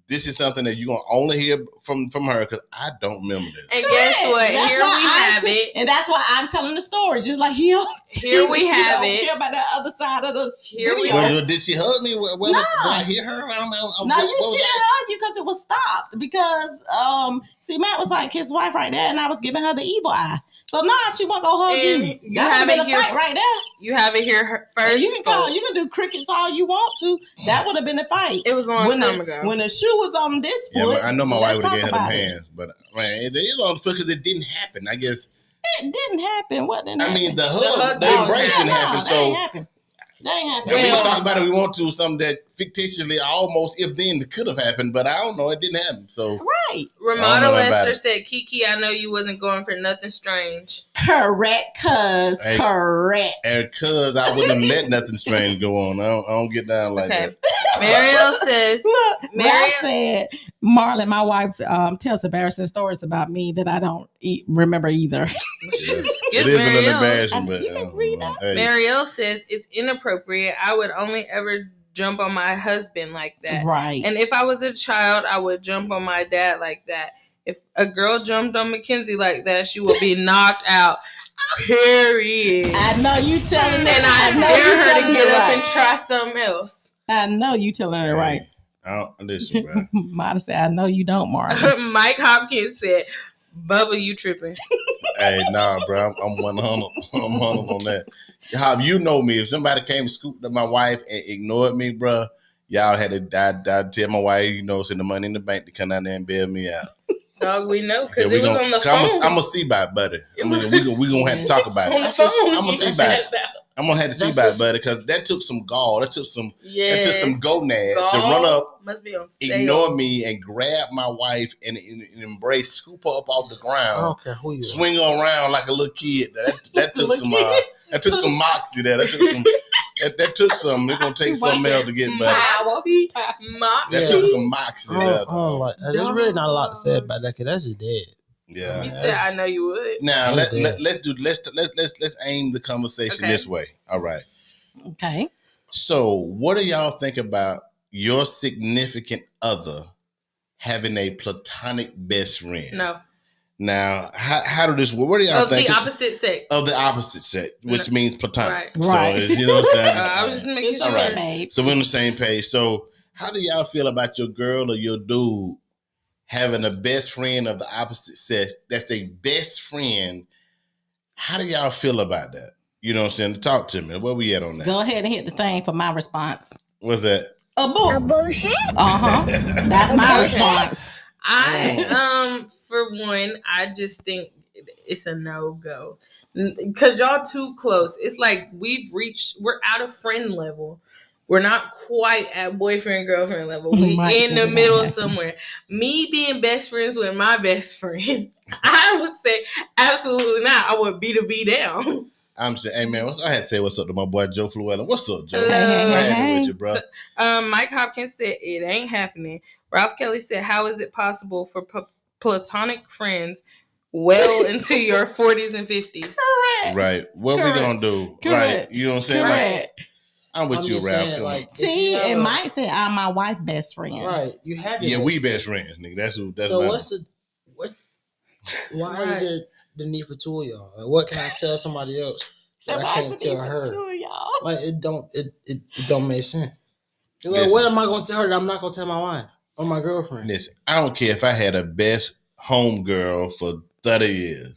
this is something that you're gonna only hear from her because I don't remember this. And guess Correct. what? That's Here why we I'm have it. and that's why I'm telling the story, just like he. Here we have don't it. care about the other side of the Here we video. Well, did she hug me? Well, No. did I hear her? I don't know. No, What she was didn't that? hug you because it was stopped. Because see, Matt was like his wife right there, and I was giving her the evil eye. So she wasn't gonna hug And you. you That would have have been it a here- fight right there. You have it here And first. you can do crickets all you want to. That would have been a fight. It was a long when time the, ago. When the shoe was on this Yeah, foot, I know my wife let's would have talk gave her them about it. hands, but man, it is on the foot because it didn't happen. I guess. It didn't happen. What didn't I happen? mean, the hug, hug, the no, embrace yeah, didn't happen. that So. ain't happen. That ain't happen. And we can Well- talk about it if we want to, something that fictitiously almost if then could have happened, but I don't know, it didn't happen. So right. I don't Ramona know about Lester it. said, "Kiki, I know you wasn't going for nothing strange." Correct, cuz. Hey, Correct. and cause I wouldn't have let nothing strange go on. I don't get down like Okay. that. Mariel says, Look, Mariel- Ralph said, Marlon, my wife, tells embarrassing stories about me that I don't remember either. Yeah. Get It is a little Mariel. embarrassing, but You can read that. hey, Mariel says it's inappropriate. I would only ever jump on my husband like that. Right. And if I was a child, I would jump on my dad like that. If a girl jumped on Mackenzie like that, she would be knocked out. Period. I know you telling it. And I know dare you her to telling get it up right. and try something else. I know you telling it right. I don't listen, bro. Mine said, I know you don't, Marlon. Mike Hopkins said, "Bubba, you tripping?" Hey, nah, bro. I'm 100. I'm 100 on that. How you know me? If somebody came and scooped up my wife and ignored me, bro, y'all had to. I'd tell my wife, send the money in the bank to come down there and bail me out. Dog, we know because Yeah, it was on the phone. I'm a see about it, buddy. We gonna have to talk about on the it. phone. I'm a you see said about it. that. I'm gonna have to see That's about it, just- buddy, because that took some gall. That took some Yes. gonads to Gall run up, must be on sale. ignore me, and grab my wife and embrace, scoop her up off the I ground, don't care who you are. swing her around like a little kid. That took some that took some moxie there. That took some. It's gonna take something else to get better. Moxie. That Moxie. took some moxie there. There's really not a lot to say about that because that's just dead. Yeah. He said, "I know you would." Now That's dead. let's aim the conversation Okay. this way. All right. Okay. So, what do y'all think about your significant other having a platonic best friend? No, Now, how do this work? What do y'all of think? the opposite sex. Of the opposite sex, which No. means platonic. Right. So, Right. you know what I'm saying? I was just making It's sure. All right. babe. So we're on the same page. So, how do y'all feel about your girl or your dude having a best friend of the opposite sex? That's their best friend. How do y'all feel about that? You know what I'm saying? Talk to me. Where we at on that? Go ahead and hit the thing for my response. What's that? A bullshit. Uh-huh. That's my response. For one, I just think it's a no-go. Because y'all too close. It's like we're out of friend level. We're not quite at boyfriend, girlfriend level. We Might in say the that middle happened. somewhere. Me being best friends with my best friend, I would say absolutely not. I would beat a B down. I'm saying, hey man, I had to say what's up to my boy Joe Fluella. What's up, Joe? Hello. I had it with Hey. you, bro. Mike Hopkins said it ain't happening. Ralph Kelly said, "How is it possible for platonic friends well into your 40s and 50s?" Correct. Right. What Correct. we gonna do? Correct. Right. You know what I'm saying? Like, Correct. I'm with I'm you, just Ralph. saying, Come on. like, if See, you have it a- might say I'm my wife's best friend. Right, you have your Yeah, best we friend. best friends, nigga. That's So my- what's the what? Why is Right. there the need for two of y'all? Like, what can I tell somebody else that I Why is can't it tell even her? two of y'all? Like it don't make sense. You're like, Listen. what am I gonna tell her that I'm not gonna tell my wife or my girlfriend? Listen, I don't care if I had a best homegirl for 30 years.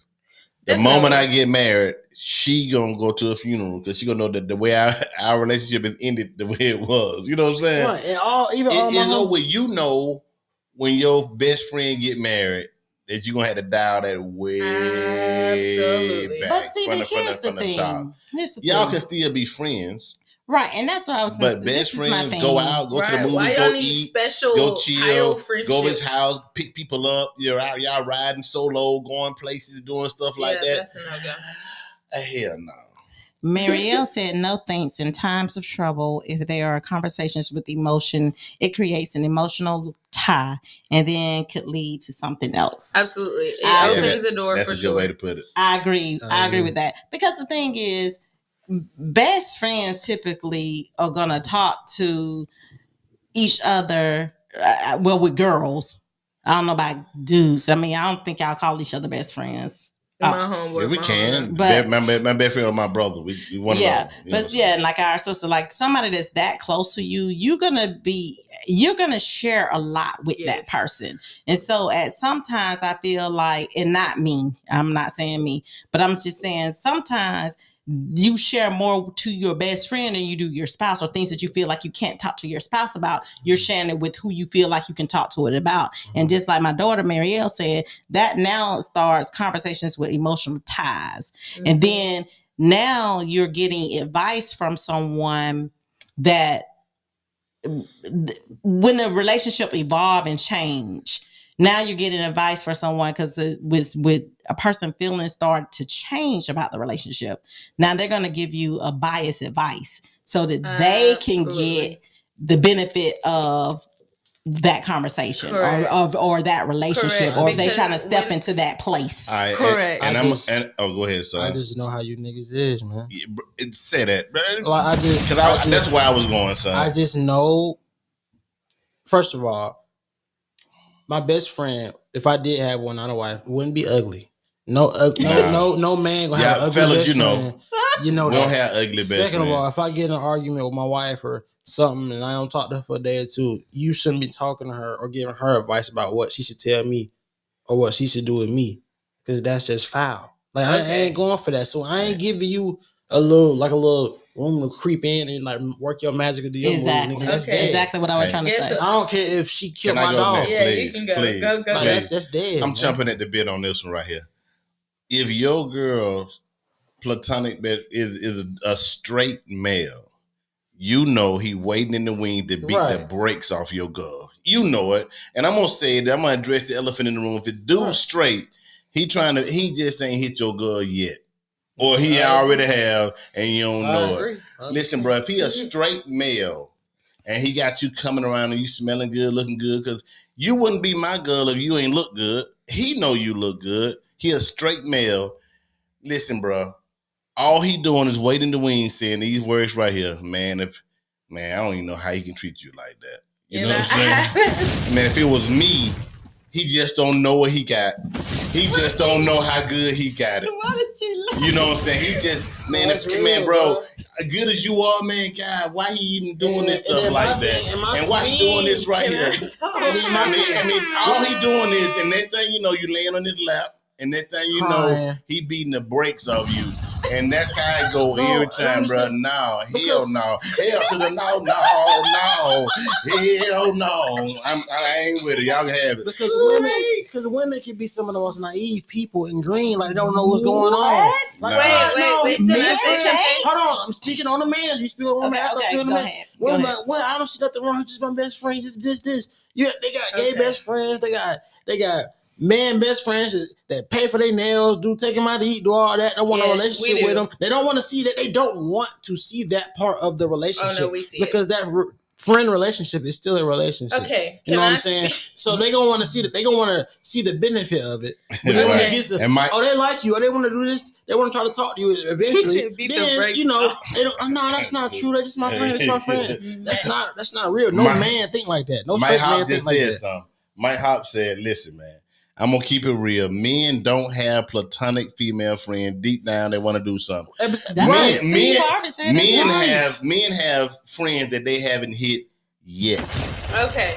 The That's moment no- I get married, she gonna go to a funeral because she gonna know that the way our relationship is ended the way it was. You know what I'm saying? Right, and all even all my It's home- over. You know when your best friend get married that you gonna have to dial that way Absolutely. back. But see, from the here's the top. thing. Here's the Y'all thing. can still be friends. Right, and that's what I was saying. But best friends go out, go to the Right. Why movies, y'all go need eat, special go title chill, friendship? go to his house, pick people up. You're out, y'all riding solo, going places, doing stuff like that. That's a no-go. Hell no. Marielle said, no thanks. In times of trouble, if there are conversations with emotion, it creates an emotional tie and then could lead to something else. Absolutely. It I opens agree. the door That's for a good sure. way to put it. I agree. I agree with that. Because the thing is, best friends typically are going to talk to each other, well, with girls. I don't know about dudes. I mean, I don't think y'all call each other best friends. My homeboy. Yeah, we my can. homegirl. But- my best friend or my brother. We one Yeah, of them. You know but what I'm saying? yeah, like our sister, like somebody that's that close to you, you're gonna share a lot with that Yes. person. And so at sometimes I feel like, and not me, I'm not saying me, but I'm just saying sometimes you share more to your best friend than you do your spouse, or things that you feel like you can't talk to your spouse about. You're sharing it with who you feel like you can talk to it about. And just like my daughter Marielle said, that now starts conversations with emotional ties. And then now you're getting advice from someone that when the relationship evolve and change, now you're getting advice for someone because with a person feelings start to change about the relationship. Now they're going to give you a biased advice so that they can get the benefit of that conversation or that relationship, Correct. or if they Because trying to step when- into that place. Correct. And go ahead, I son. just know how you niggas is, man. Say that. Like, That's where I was going, son. I just know. First of all, my best friend, if I did have one on a wife, wouldn't be ugly. No man gonna have an ugly fellas, best you know. friend. You know We that. don't have ugly best Second of friends. all, if I get in an argument with my wife or something and I don't talk to her for a day or two, you shouldn't be talking to her or giving her advice about what she should tell me or what she should do with me, because that's just foul. Like I ain't going for that. So I ain't giving you a little room to creep in and like work your magic or do your Exactly. moves. Nigga, that's Okay. dead. Exactly what I was trying to say. I don't care if she killed Can I my go dog. next? Yeah, Please, you can go. please, Go. Like, please. that's dead. I'm man. jumping at the bit on this one right here. If your girl's platonic best is a straight male, you know he waiting in the wing to beat the brakes off your girl. You know it. And I'm gonna say that I'm gonna address the elephant in the room. If the dude's straight, he just ain't hit your girl yet. Or he already have and you don't know it. Listen, bro, if he a straight male and he got you coming around and you smelling good, looking good, because you wouldn't be my girl if you ain't look good. He know you look good. He a straight male. Listen, bro, all he doing is waiting the wings, saying these words right here. Man, I don't even know how he can treat you like that. You know what I'm saying? Man, if it was me, he just don't know what he got. He just don't know how good he got it. You know what I'm saying? He just, man, bro, as good as you are, man, God, why he even doing this stuff like that? And why he doing this right here? I mean, all he doing is, and next thing you know, you laying on his lap, and next thing you know, he beating the brakes off you. And that's how it go every time, bro. No, hell no. Hell to the no. Hell no. I ain't with it. Y'all can have it. Because women can be some of the most naive people in green, like they don't know what's going on. Like, Wait. Hold on, I'm speaking on a man. You speak on a woman. Okay, go ahead. Women like, well, I don't see nothing wrong. Just my best friend. This. Yeah, they got gay best friends. They got man best friends that pay for their nails, take them out to eat, do all that. They want a relationship with them. They don't want to see that. They don't want to see that part of the relationship. Oh, no, we see because that friend relationship is still a relationship. Okay. You know what I'm saying? So they gonna want to see that. They gonna want to see the benefit of it. But then when it gets to, they like you, or they want to do this, they want to try to talk to you eventually. Then they don't. No, that's not true. That's just my friend. That's my friend. That's not real. No man think like that. No straight man think like that. Mike Hop said, "Listen, man, I'm gonna keep it real. Men don't have platonic female friends. Deep down, they want to do something. Men have friends that they haven't hit yet. Okay.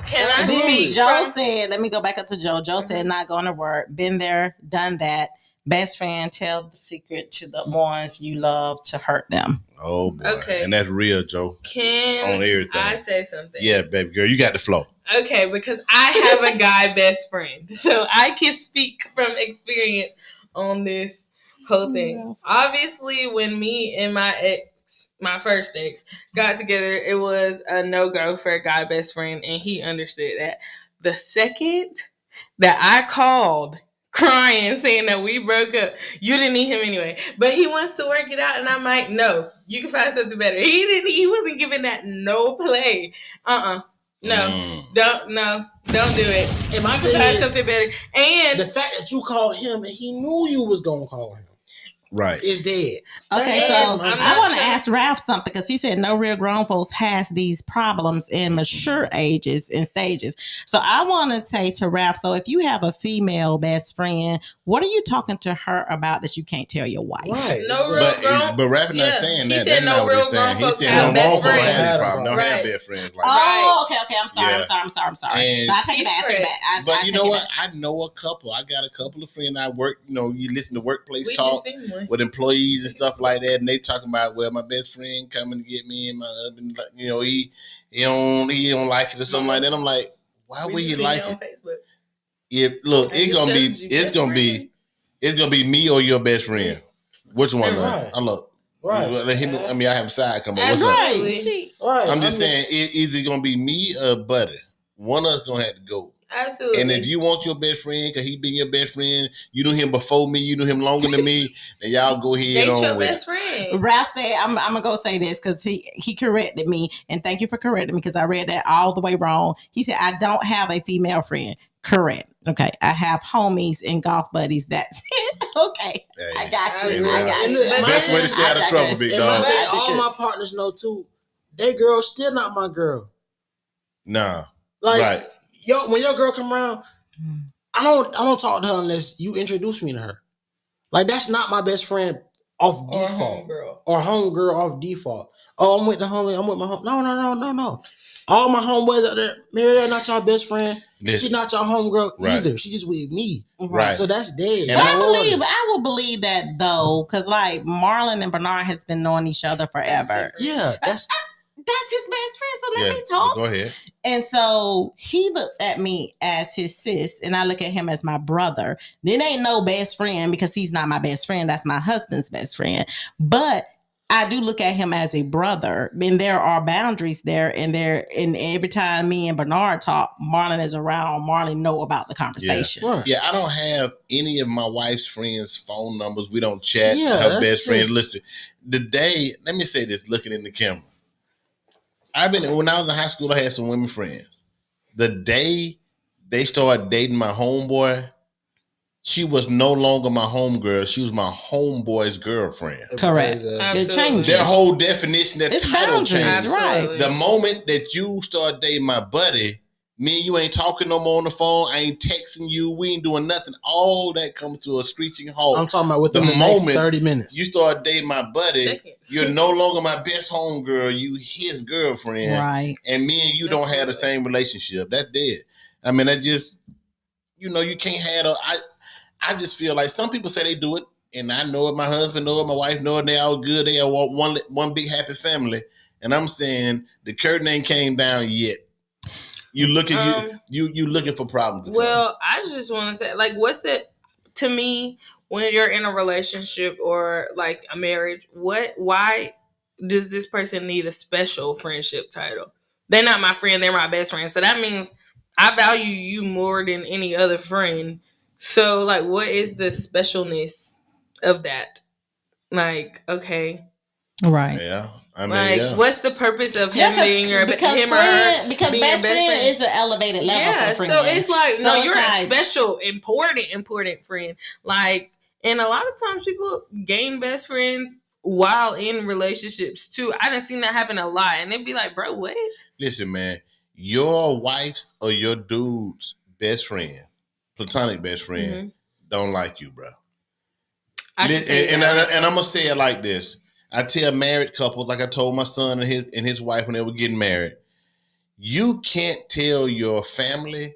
Can I speak? Joe said, let me go back up to Joe. Joe said, not going to work. Been there, done that. Best friend, tell the secret to the ones you love to hurt them. Oh, boy. Okay. And that's real, Joe. Can on everything. I say something? Yeah, baby girl, you got the flow. Okay, because I have a guy best friend. So I can speak from experience on this whole thing. Obviously, when me and my ex ex, my first ex, got together, it was a no-go for a guy best friend, and he understood that. The second that I called crying saying that we broke up, you didn't need him anyway, but he wants to work it out, and I'm like, no, you can find something better. He wasn't giving that no play. No, don't do it. And my You thing can find is, something better. And the fact that you called him and he knew you was gonna call him Right. is dead. Okay, That's so my- I want to ask Ralph something because he said no real grown folks has these problems in mature ages and stages. So I want to say to Ralph, so if you have a female best friend, what are you talking to her about that you can't tell your wife? Right. No real grown. But Raph not Yeah. saying He that. said That's no not what real he's saying. grown He folks said have no best grown folks friends. have this problem. Don't have Right. best friends like that. Oh, okay. I'm sorry. Yeah. I'm sorry. And- So I take it back. But I you take know it what? back. I know a couple. I got a couple of friends I work. You know, you listen to workplace We talk just seen one. with employees and stuff like that, and they talking about, well, my best friend coming to get me and my husband. You know, he don't like it or something like that. I'm like, why We would just he seen like it on it? Facebook. If look, I it's just gonna be, showed you it's best gonna be, friend. it's gonna be me or your best friend. Which one? Right. I look. Right. Let him, I mean, I have a side come on. What's up? Absolutely. Right. She, Right. I'm just saying, it's either gonna be me or Buddy. One of us gonna have to go. Absolutely. And if you want your best friend, cause he been your best friend, you knew him before me, you knew him longer than me, then y'all go ahead date on your with best it. friend. Ralph said, I'm gonna go say this because he corrected me, and thank you for correcting me because I read that all the way wrong. He said I don't have a female friend. Correct. Okay, I have homies and golf buddies. That's it. Okay, Hey, I got you. hey, I Ralph. got And you. look, I best got way you. to stay out of I trouble, digress. big And dog. all my partners know too. They girl still not my girl. Nah, Like right. when your girl come around, I don't talk to her unless you introduce me to her. Like that's not my best friend off Or default homegirl. or homegirl off default. Oh, I'm with the homie. I'm with my home. No. All my homeboys out there, maybe they're not your best friend. Listen. She's not your homegirl Right. either. She just with me. Right. So that's dead. And But No order. I will believe that though, because like Marlon and Bernard has been knowing each other forever. Yeah, that's That's his best friend. So let Yeah, me talk. go ahead. And so he looks at me as his sis, and I look at him as my brother. Then ain't no best friend because he's not my best friend. That's my husband's best friend. But I do look at him as a brother. And there are boundaries there. And every time me and Bernard talk, Marlon is around. Marlon know about the conversation. right. Yeah, I don't have any of my wife's friends' phone numbers. We don't chat. Yeah, Her that's best friend. just- Listen, let me say this, looking in the camera. When I was in high school, I had some women friends. The day they started dating my homeboy, she was no longer my homegirl. She was my homeboy's girlfriend. Correct. Everybody's, It changes. Their whole definition, their It's title boundaries, changed. right. The moment that you start dating my buddy, me and you ain't talking no more on the phone. I ain't texting you. We ain't doing nothing. All that comes to a screeching halt. I'm talking about within The the next moment 30 minutes. You start dating my buddy, Seconds. you're no longer my best homegirl. You his girlfriend. Right. And me and you don't have the same relationship. That's dead. I mean, that just, you can't have I just feel like some people say they do it, and I know it. My husband know it. My wife know it. They all good. They are one big happy family. And I'm saying the curtain ain't came down yet. You looking you looking for problems. Well, I just want to say, like, to me, when you're in a relationship or like a marriage, why does this person need a special friendship title? They're not my friend, they're my best friend. So that means I value you more than any other friend. So, like, what is the specialness of that? Like, okay. Right. Yeah. I mean, Like, what's the purpose of him being your because him or her because being best your friend is an elevated level yeah, for friend. so it's like, So no, it's you're like- a special, important friend. Like, and a lot of times people gain best friends while in relationships too. I done seen that happen a lot, and they'd be like, bro, what? Listen, man, your wife's or your dude's best friend, platonic best friend, Mhm. don't like you, bro. I can say And that. I'm gonna say it like this. I tell married couples, like I told my son and his wife when they were getting married, you can't tell your family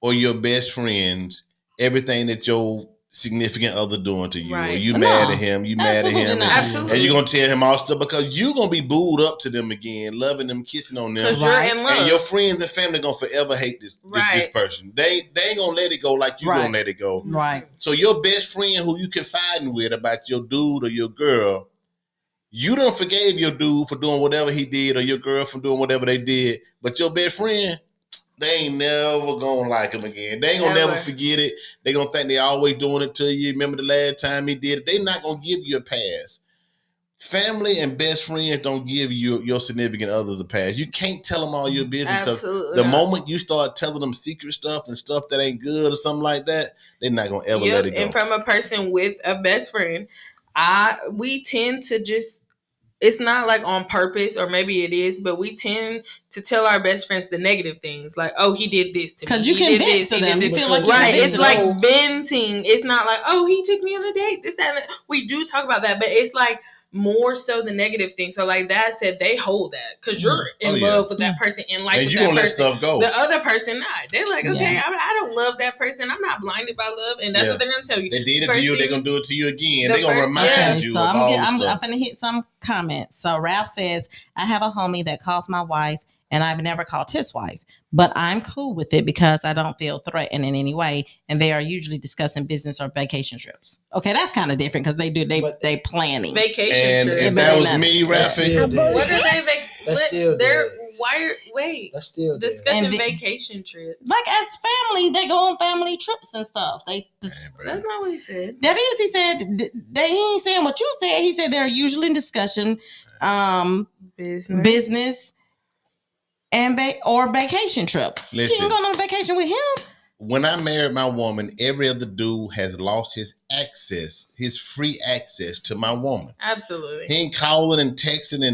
or your best friends everything that your significant other doing to you. Or Right. you No, mad at him, you mad at absolutely him. not. Absolutely. And you're gonna tell him all stuff because you're gonna be booed up to them again, loving them, kissing on them. Because Right. you're in love. And your friends and family gonna forever hate this Right. person. They ain't gonna let it go like you Right. gonna let it go. Right. So your best friend who you confiding with about your dude or your girl, You done forgave your dude for doing whatever he did or your girl for doing whatever they did, but your best friend, they ain't never gonna like him again. They ain't gonna never forget it. They gonna think they always doing it to you. Remember the last time he did it? They not gonna give you a pass. Family and best friends don't give you your significant others a pass. You can't tell them all your business because the moment you start telling them secret stuff and stuff that ain't good or something like that, they're not gonna ever let it go. And from a person with a best friend, we tend to just, it's not like on purpose, or maybe it is, but we tend to tell our best friends the negative things, like, "Oh, he did this to me." Because you can vent to them. You feel like right? It's like venting. It's not like, "Oh, he took me on a date." This, that, and that. We do talk about that, but it's like more so the negative thing. So, like Dad said, they hold that because you're in love with that person and like, and you gonna let stuff go. The other person not. They're like, okay, I don't love that person. I'm not blinded by love, and that's what they're gonna tell you. They did it to you. They're gonna do it to you again. They're gonna remind you. So of I'm gonna hit some comments. So Ralph says, I have a homie that calls my wife, and I've never called his wife, but I'm cool with it because I don't feel threatened in any way, and they are usually discussing business or vacation trips. Okay, that's kind of different because they planning vacation trips. If that was me, Rafi, what are they? That's still dead. Wait. That's still discussing vacation trips. Like as family, they go on family trips and stuff. That's not what he said. That is, he said. He ain't saying what you said. He said they're usually in discussion, business. And or vacation trips. Listen, she ain't going on a vacation with him. When I married my woman, every other dude has lost his free access to my woman. Absolutely. He ain't calling and texting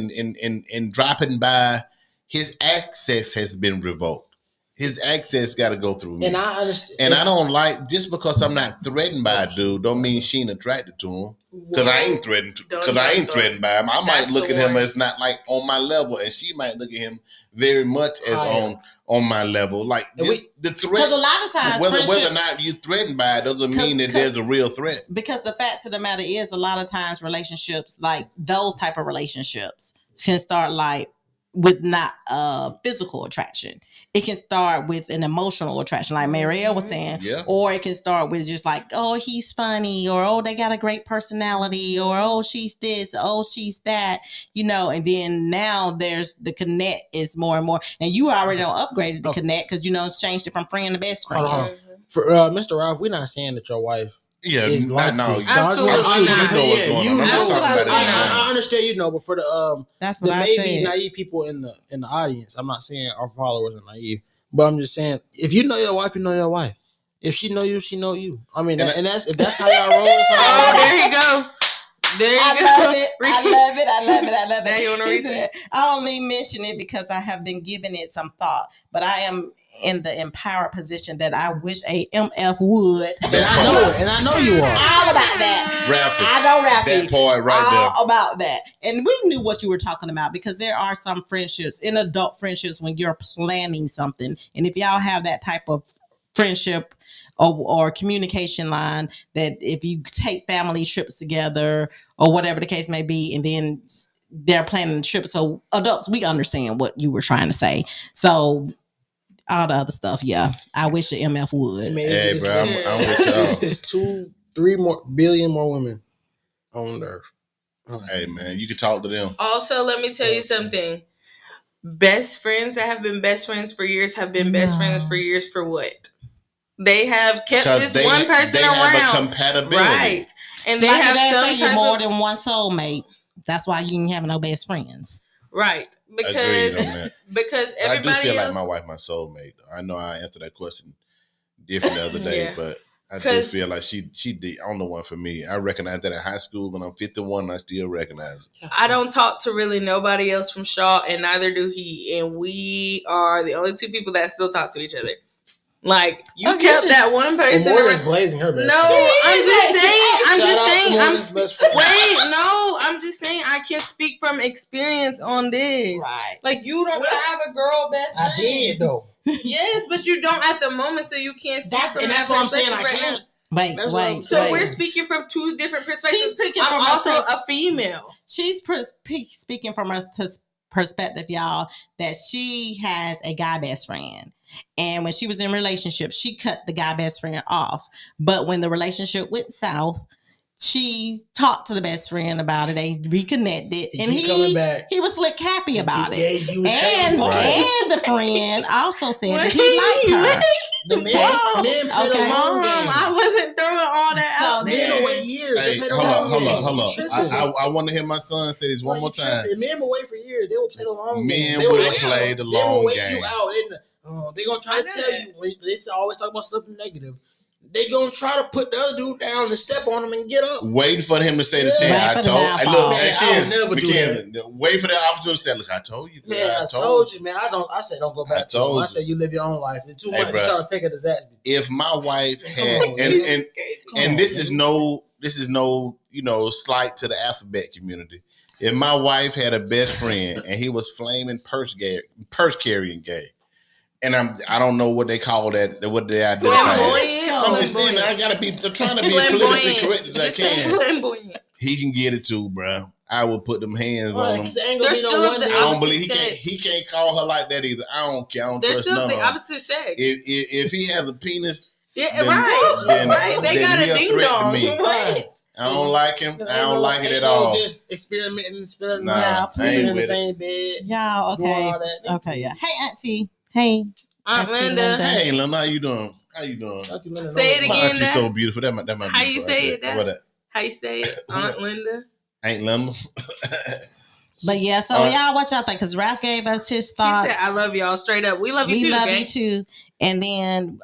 and dropping by. His access has been revoked. His access got to go through me. And I understand. And I don't like, just because I'm not threatened by a dude, don't mean she ain't attracted to him. Because I ain't threatened. Because I ain't threatened by him. I might look at him as not like on my level, and she might look at him very much as on my level. Like the threat. Because a lot of times, whether or not you're threatened by it doesn't mean that there's a real threat. Because the fact of the matter is, a lot of times relationships, like those type of relationships, can start like with not physical attraction. It can start with an emotional attraction, like Marielle was saying, or it can start with just like, oh, he's funny, or oh, they got a great personality, or oh, she's this, oh, she's that, and then now there's the connect is more and more, and you already upgraded the connect because it's changed it from friend to best friend. For Mr. Ralph, we're not saying that your wife is like this. Absolutely I understand, but for the that's what I maybe said. Naive people in the audience, I'm not saying our followers are naive, but I'm just saying if you know your wife, you know your wife. If she know you, she know you. I mean, and that's if that's how y'all roll. There you go. I love it. Now you want to read it? I only mention it because I have been giving it some thought, but I am in the empowered position that I wish a MF would. And I know you are. All about that. Ralphie. I know Ralphie. That part right there. All about that. And we knew what you were talking about because there are some friendships, in adult friendships, when you're planning something. And if y'all have that type of friendship or communication line, that if you take family trips together or whatever the case may be, and then they're planning the trip. So adults, we understand what you were trying to say. So all the other stuff, I wish the MF would. I mean, hey, bro, I'm with y'all. It's 2-3 billion more women on Earth. Hey, man, you can talk to them. Also, let me tell you something. Best friends that have been best friends for years have been best friends for years for what? They have kept this one person around. They have a compatibility. Right. And they have some type more than one soulmate. That's why you ain't having no best friends. Right. Because everybody I do feel else, like my wife my soulmate. I know I answered that question different the other day, but I do feel like she the only one for me. I recognize that in high school, and I'm 51, and I still recognize it. I don't talk to really nobody else from Shaw, and neither do he. And we are the only two people that still talk to each other. Like, you kept that one person. Morgan's glazing her best. No, I'm just saying. I'm just saying I can speak from experience on this. Right. Like, you don't have a girl best friend. I did, though. Yes, but you don't at the moment, so you can't speak from that's what I'm saying. I can't. Wait. So we're speaking from two different perspectives. She's speaking I'm from also a female. She's speaking from her perspective, y'all, that she has a guy best friend. And when she was in a relationship, she cut the guy best friend off. But when the relationship went south, she talked to the best friend about it. They reconnected, and keep coming back. he was slick happy about it. Yeah, he was And Right. and the friend also said that he liked her. The men played Okay. a long game. I wasn't throwing all that So out then- Men there. wait years. Hey, They played a hold long game. up. You tripping. I want to hear my son say this one more time. Men will wait for years. They will play the long game. Men They will wait play out. the They long will wait game. you out. They're going to try to I know tell that. you. When they always talk about something negative. They going to try to put the other dude down and step on him and get up. Waiting for him to say the Yeah. chance. Wait I for the told. Hey, downfall. look, Man, I would never do Mackenzie, wait for the opportunity to say, look, I told you. Man, I told you, man. I said don't go back I to him. told I you. said you live your own life. In 2 Hey, months, bruh. you trying to take a disaster. If my wife Come had, on, and man. Come and on, this man. is no slight to the alphabet community. If my wife had a best friend and he was flaming purse carrying gay, and I don't know what they call that, what they identify as. Flamboyant. I'm just saying I gotta be trying to be as politically correct as I Just say can. flamboyant. He can get it too, bro. I will put them hands on him. Because ain't gonna They're be no still one the day. I don't opposite believe sex. he can't call her like that either. I don't care. I don't They're trust still none the of them. opposite sex. If he has a penis, Yeah, then- right. then- right. They then got a he'll ding threaten dong. me. Right. I don't like him. I don't like it Ain't at no all. Just experimenting, spilling Nah, around, I sleeping ain't in the with it. same bed. Y'all, doing okay. all that. Okay, yeah. Hey, Auntie. Hey. Aunt Auntie Linda. Linda. Hey, Lil, how you doing? How you doing? Not too many Say it no- My again. auntie's Dad. so beautiful. That might How be you right say there. it, Dad? What that? How you say it? Aunt Linda. Ain't Linda. But yeah, so y'all, what y'all think? Because Ralph gave us his He thoughts. said, I love y'all straight up. We love you We too, love gang. you too. And then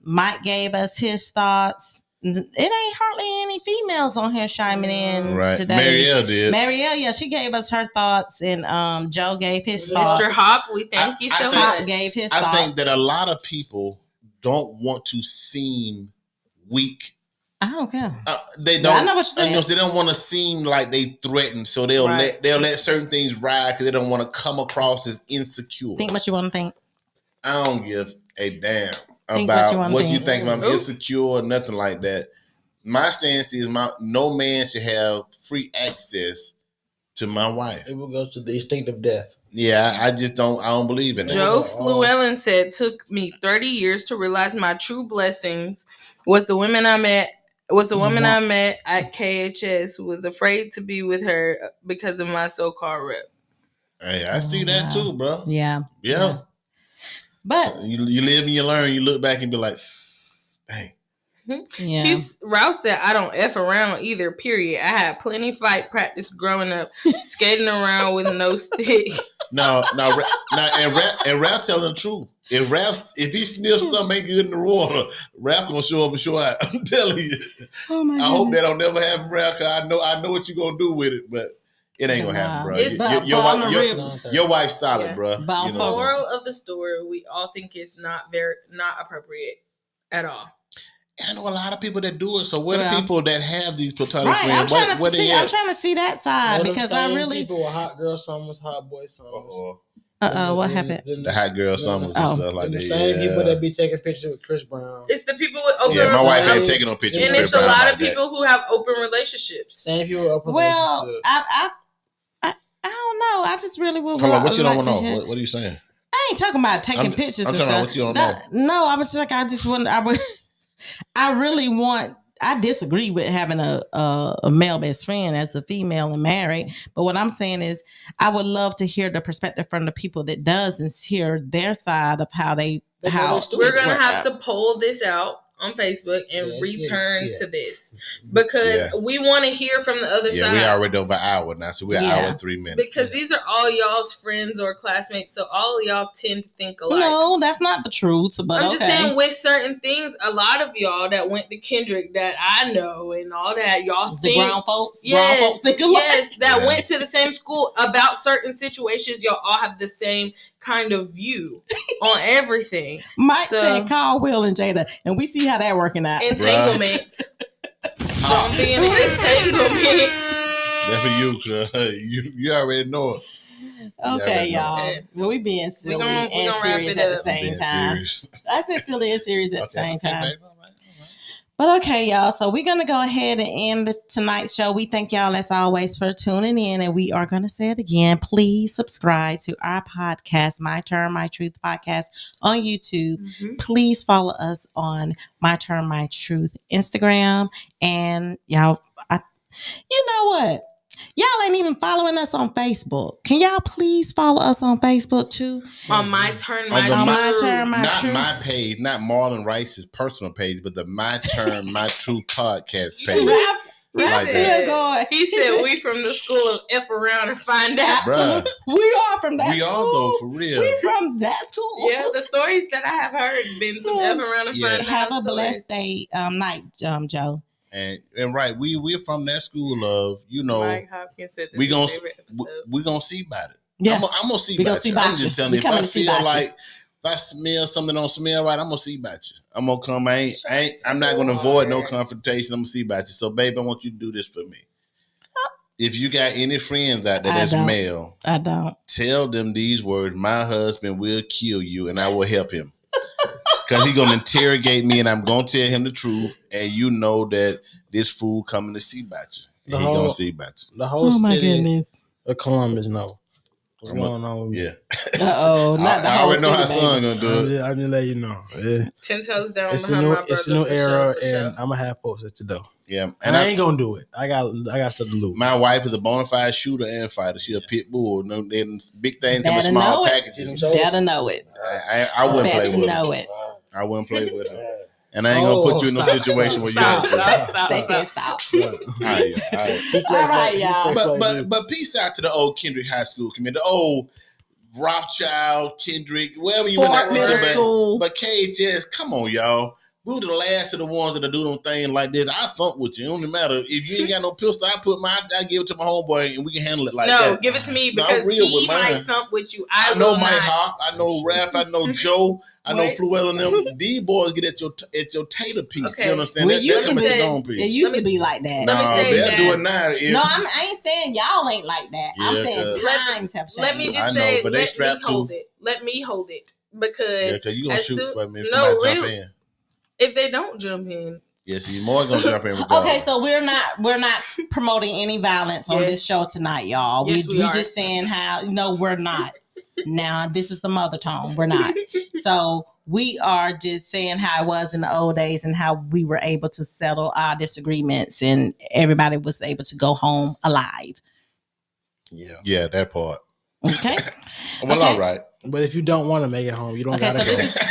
Mike gave us his thoughts. It ain't hardly any females on here chiming in Right. today. Marielle did. Marielle, yeah, she gave us her thoughts, and Joe gave his Mr. thoughts. Hop, we thank you I so think- Hop much. gave his I thoughts. think that a lot of people don't want to seem weak. I don't care. They I don't. know what you're saying. They don't want to seem like they threatened, so they'll Right. let certain things ride because they don't want to come across as insecure. Think what you want to think. I don't give a damn Think what about you wanna what you think. think. If I'm Nope. insecure or nothing like that. My stance is no man should have free access to my wife. It will go to the instinct of death. Yeah, I just don't. I don't believe in that. Joe Oh. Fluellen said, took me 30 years to realize my true blessings was the woman I met. Was the woman I met at KHS who was afraid to be with her because of my so-called rep. Hey, I see that Wow. too, bro. Yeah. Yeah. But You live and you learn. You look back and be like, dang. yeah. Ralph said, I don't F around either, period. I had plenty fight practice growing up, skating around with no stick. No, and Ralph telling the truth. If he sniffs something ain't good in the water, Ralph gonna show up and show out. I'm telling you. Oh my I hope that don't never happen, Ralph. Cause I know what you gonna do with it, but it ain't gonna happen, bro. It's- But on the real- Your wife's solid, Yeah. bro. But You for know, Moral of the story, we all think it's not appropriate at all. and I know a lot of people that do it. So where Well, the people that have these platonic Right. I'm friends? Where they trying at? to see that side All them because I same really people with hot girl summers, hot boy summers. Uh-oh. what happened? The hot girl summers Oh. and stuff like the that. same Yeah. people that be taking pictures with Chris Brown. It's the people with open Yeah, my wife ain't relationships. taking no picture. And with it's Chris a Brown lot like of that. people who have open relationships. Same people with open Well, relationships. I don't know. I just really would. Hold on, what you like don't to know? hear- What are you saying? I ain't talking about taking pictures. I'm and talking about stuff. what you don't know. No, I was just like, I just want. I really want. I disagree with having a male best friend as a female and married. But what I'm saying is, I would love to hear the perspective from the people that does and hear their side of how they They know how they stupid. We're gonna work have out. to poll this out on Facebook and Yeah, let's get it. return Yeah. to this because Yeah. we want to hear from the other Yeah, side. we already over an hour now, so we're an Yeah. hour and 3 minutes. Because these are all y'all's friends or classmates, so all of y'all tend to think alike. No, that's not the truth. But I'm okay. just saying, with certain things, a lot of y'all that went to Kendrick that I know and all that, y'all the think, grown folks, yes, think alike. yes, that Yeah. went to the same school about certain situations. Y'all all have the same kind of view on everything. Mike So- said, "Call Will and Jada," and we see how that working out. Entanglements. Don't be an entanglement. That's for you, cuz. You already know it. Okay, Yeah, y'all. okay. Well, we being silly We gonna and wrap serious it at the up. same Being time. serious. I said silly and serious at the same time. babe. All right. But okay, y'all. So we're going to go ahead and end tonight's show. We thank y'all, as always, for tuning in. And we are going to say it again. Please subscribe to our podcast, My Turn, My Truth podcast on YouTube. Mm-hmm. Please follow us on My Turn, My Truth Instagram. And y'all, you know what? Y'all ain't even following us on Facebook. Can y'all please follow us on Facebook too? On My Turn, On the My Truth. My Turn, My Not Truth. my page, not Marlon Rice's personal page, but the My Turn, My Truth podcast page. Ralph Like still that. going. He said we from the school of F around and find out. Bruh. We are from that We school. are though, for real. We from that school. Yeah, the stories that I have heard been some F around and Yeah. find out. Have a stories. blessed day, night, Joe. And right, we're from that school of, you know, Mike Hopkins said this we is gonna his favorite episode. we gonna see about it. Yeah, I'm gonna see we gonna about see you. about I'm you. just telling We you, if I coming to see feel about you. like if I smell something don't smell right, I'm gonna see about you. I'm gonna come. I'm not gonna avoid no confrontation. I'm gonna see about you. So, babe, I want you to do this for me. If you got any friends out there I that's don't. male, I don't. tell them these words: my husband will kill you, and I will help him. Because he's gonna interrogate me, and I'm gonna tell him the truth, and you know that this fool coming to see about you. And The he whole- gonna see about you. The whole Oh my city goodness. of Columbus know what's I'm going on with me. Yeah. Uh-oh, not the I whole already know how city, son baby. gonna do it. I'm just letting you know. Yeah. 10 toes down It's a behind new, my brother. it's a new for era, sure, for and sure. I'm gonna have folks at the door. Yeah. And I ain't gonna do it. I got stuff to lose. My wife is a bona fide shooter and fighter. She a pit bull. No, then big things come in Better small know it. packages. Better know it. I wouldn't play Better with know her. it. I wouldn't play with her. And I ain't gonna put you in no stop, situation where you Stop, have to. stop, They stop, said stop. stop. All right. All right, y'all. But peace out to the old Kendrick High School community, the old Rothschild, Kendrick, wherever you Fort want to Middle School. But KHS, come on, y'all. We were the last of the ones that do them things like this. I thump with you. It don't matter. If you ain't got no pistol, I give it to my homeboy and we can handle it like No, that. give it to me No, I'm because real he with mine. might thump with you. I I know will Mike not. Hawk, I know Raph, I know Joe, I know What? Fluell and them. These boys get at your tater piece. Okay. You understand? We That's used them to at your say- dome It piece. used Let to me- be like that. let me Nah, say they'll that- do it now. If- No, I ain't saying y'all ain't like that. I'm Yeah, saying 'cause- times have changed. Let me I just know, say, but they let me strapped hold too. it. Let me hold it. Yeah, Because because you gonna as shoot soon- for me if no, somebody jump really. in. if they don't jump in, Yes, he's more gonna jump in regardless. Okay, so we're not promoting any violence on Yes. this show tonight, y'all. Yes, we we are. just saying how no, we're not. Now this is the mother tone. We're not. So we are just saying how it was in the old days and how we were able to settle our disagreements and everybody was able to go home alive. Yeah, that part. Okay. Well, Okay. all right. But if you don't want to make it home, you don't Okay, gotta so go. this is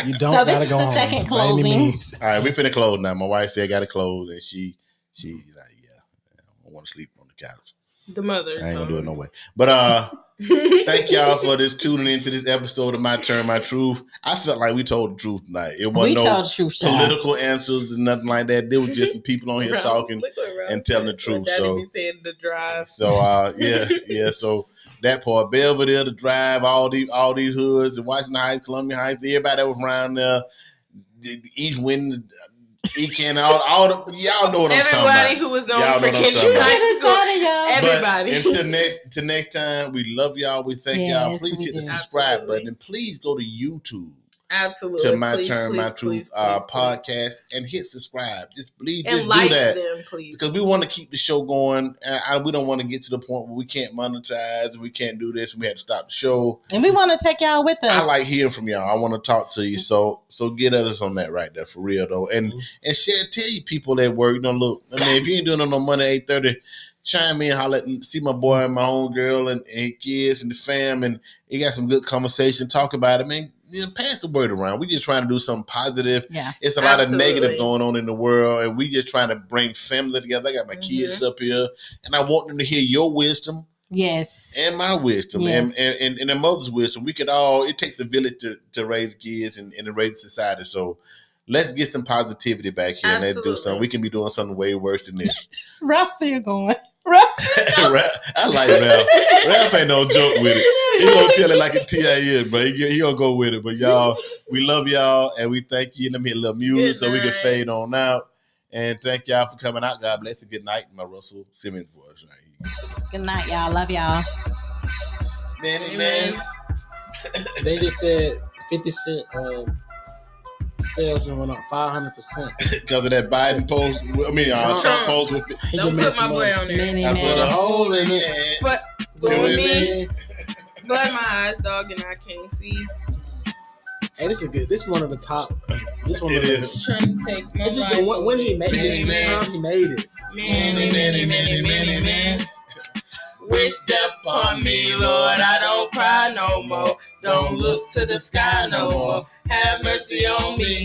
You don't So this gotta is go the home. second by any closing. means. All right, we finna close now. My wife said I gotta close, and she like, yeah, I don't want to sleep on the couch. the mother. I ain't gonna do it no way. But thank y'all for this tuning into this episode of My Turn, My Truth. I felt like we told the truth tonight. It we wasn't no told the truth, child. political answers and nothing like that. There was just some people on here Ralph, talking. look what Ralph and telling the said. truth, My daddy so- be saying the drive. So yeah. So that part, Belvedere, the drive, all these hoods, and Washington Heights, Columbia Heights, everybody that was around there, East Wind, Ecan, all the y'all know what I'm talking Everybody about. who was Y'all on know for what I'm Kendrick talking about. High School. Sorry, y'all. But Everybody. until next time, we love y'all. We thank y'all. Yes, Please we hit the do. subscribe Absolutely. button and please go to YouTube Absolutely. to My Please, Turn, My please, Truth please, podcast and hit subscribe. Just please and just like do that. them, please. Because we want to keep the show going. We don't want to get to the point where we can't monetize, we can't do this, and we had to stop the show. And we want to take y'all with us. I like hearing from y'all. I want to talk to you. So get at us on that right there for real though. And share, tell you people at work. Look. I mean, if you ain't doing no Monday 8:30, chime in, holler, see my boy and my homegirl and his kids and the fam, and he got some good conversation. Talk about it, man. Pass the word around. We just trying to do something positive. Yeah. It's a lot Absolutely. of negative going on in the world, and we just trying to bring family together. I got my kids up here, and I want them to hear your wisdom Yes. and my wisdom Yes. and the mother's wisdom. We could all, it takes a village to raise kids and to raise society. So let's get some positivity back here and let's do Absolutely. something. We can be doing something way worse than this. Ralph's still going. Ralph's I like Ralph. Ralph ain't no joke with it. He gonna tell it like a TIS, but he gonna go with it. But y'all, we love y'all and we thank you. Let me hit a little music Good so we can night. fade on out. And thank y'all for coming out. God bless you. Good night. My Russell Simmons voice right here. Good night, y'all. Love y'all. Manny, Amen. man. They just said 50 Cent sales went up 500%. Because of that Biden post. I mean, Trump post with He Don't just made put my some boy money. on there. Many, I put a many. hole in it. But Feel for me? me, but my eyes, dog, and I can't see. Hey, this is good. This one of the top. This one It of the. is. Trying to take my It's just life. when he made Many, it. The many. time he made it. Many, many. Wish death upon me, Lord. I don't cry no more. Don't look to the sky no more. Have mercy on me.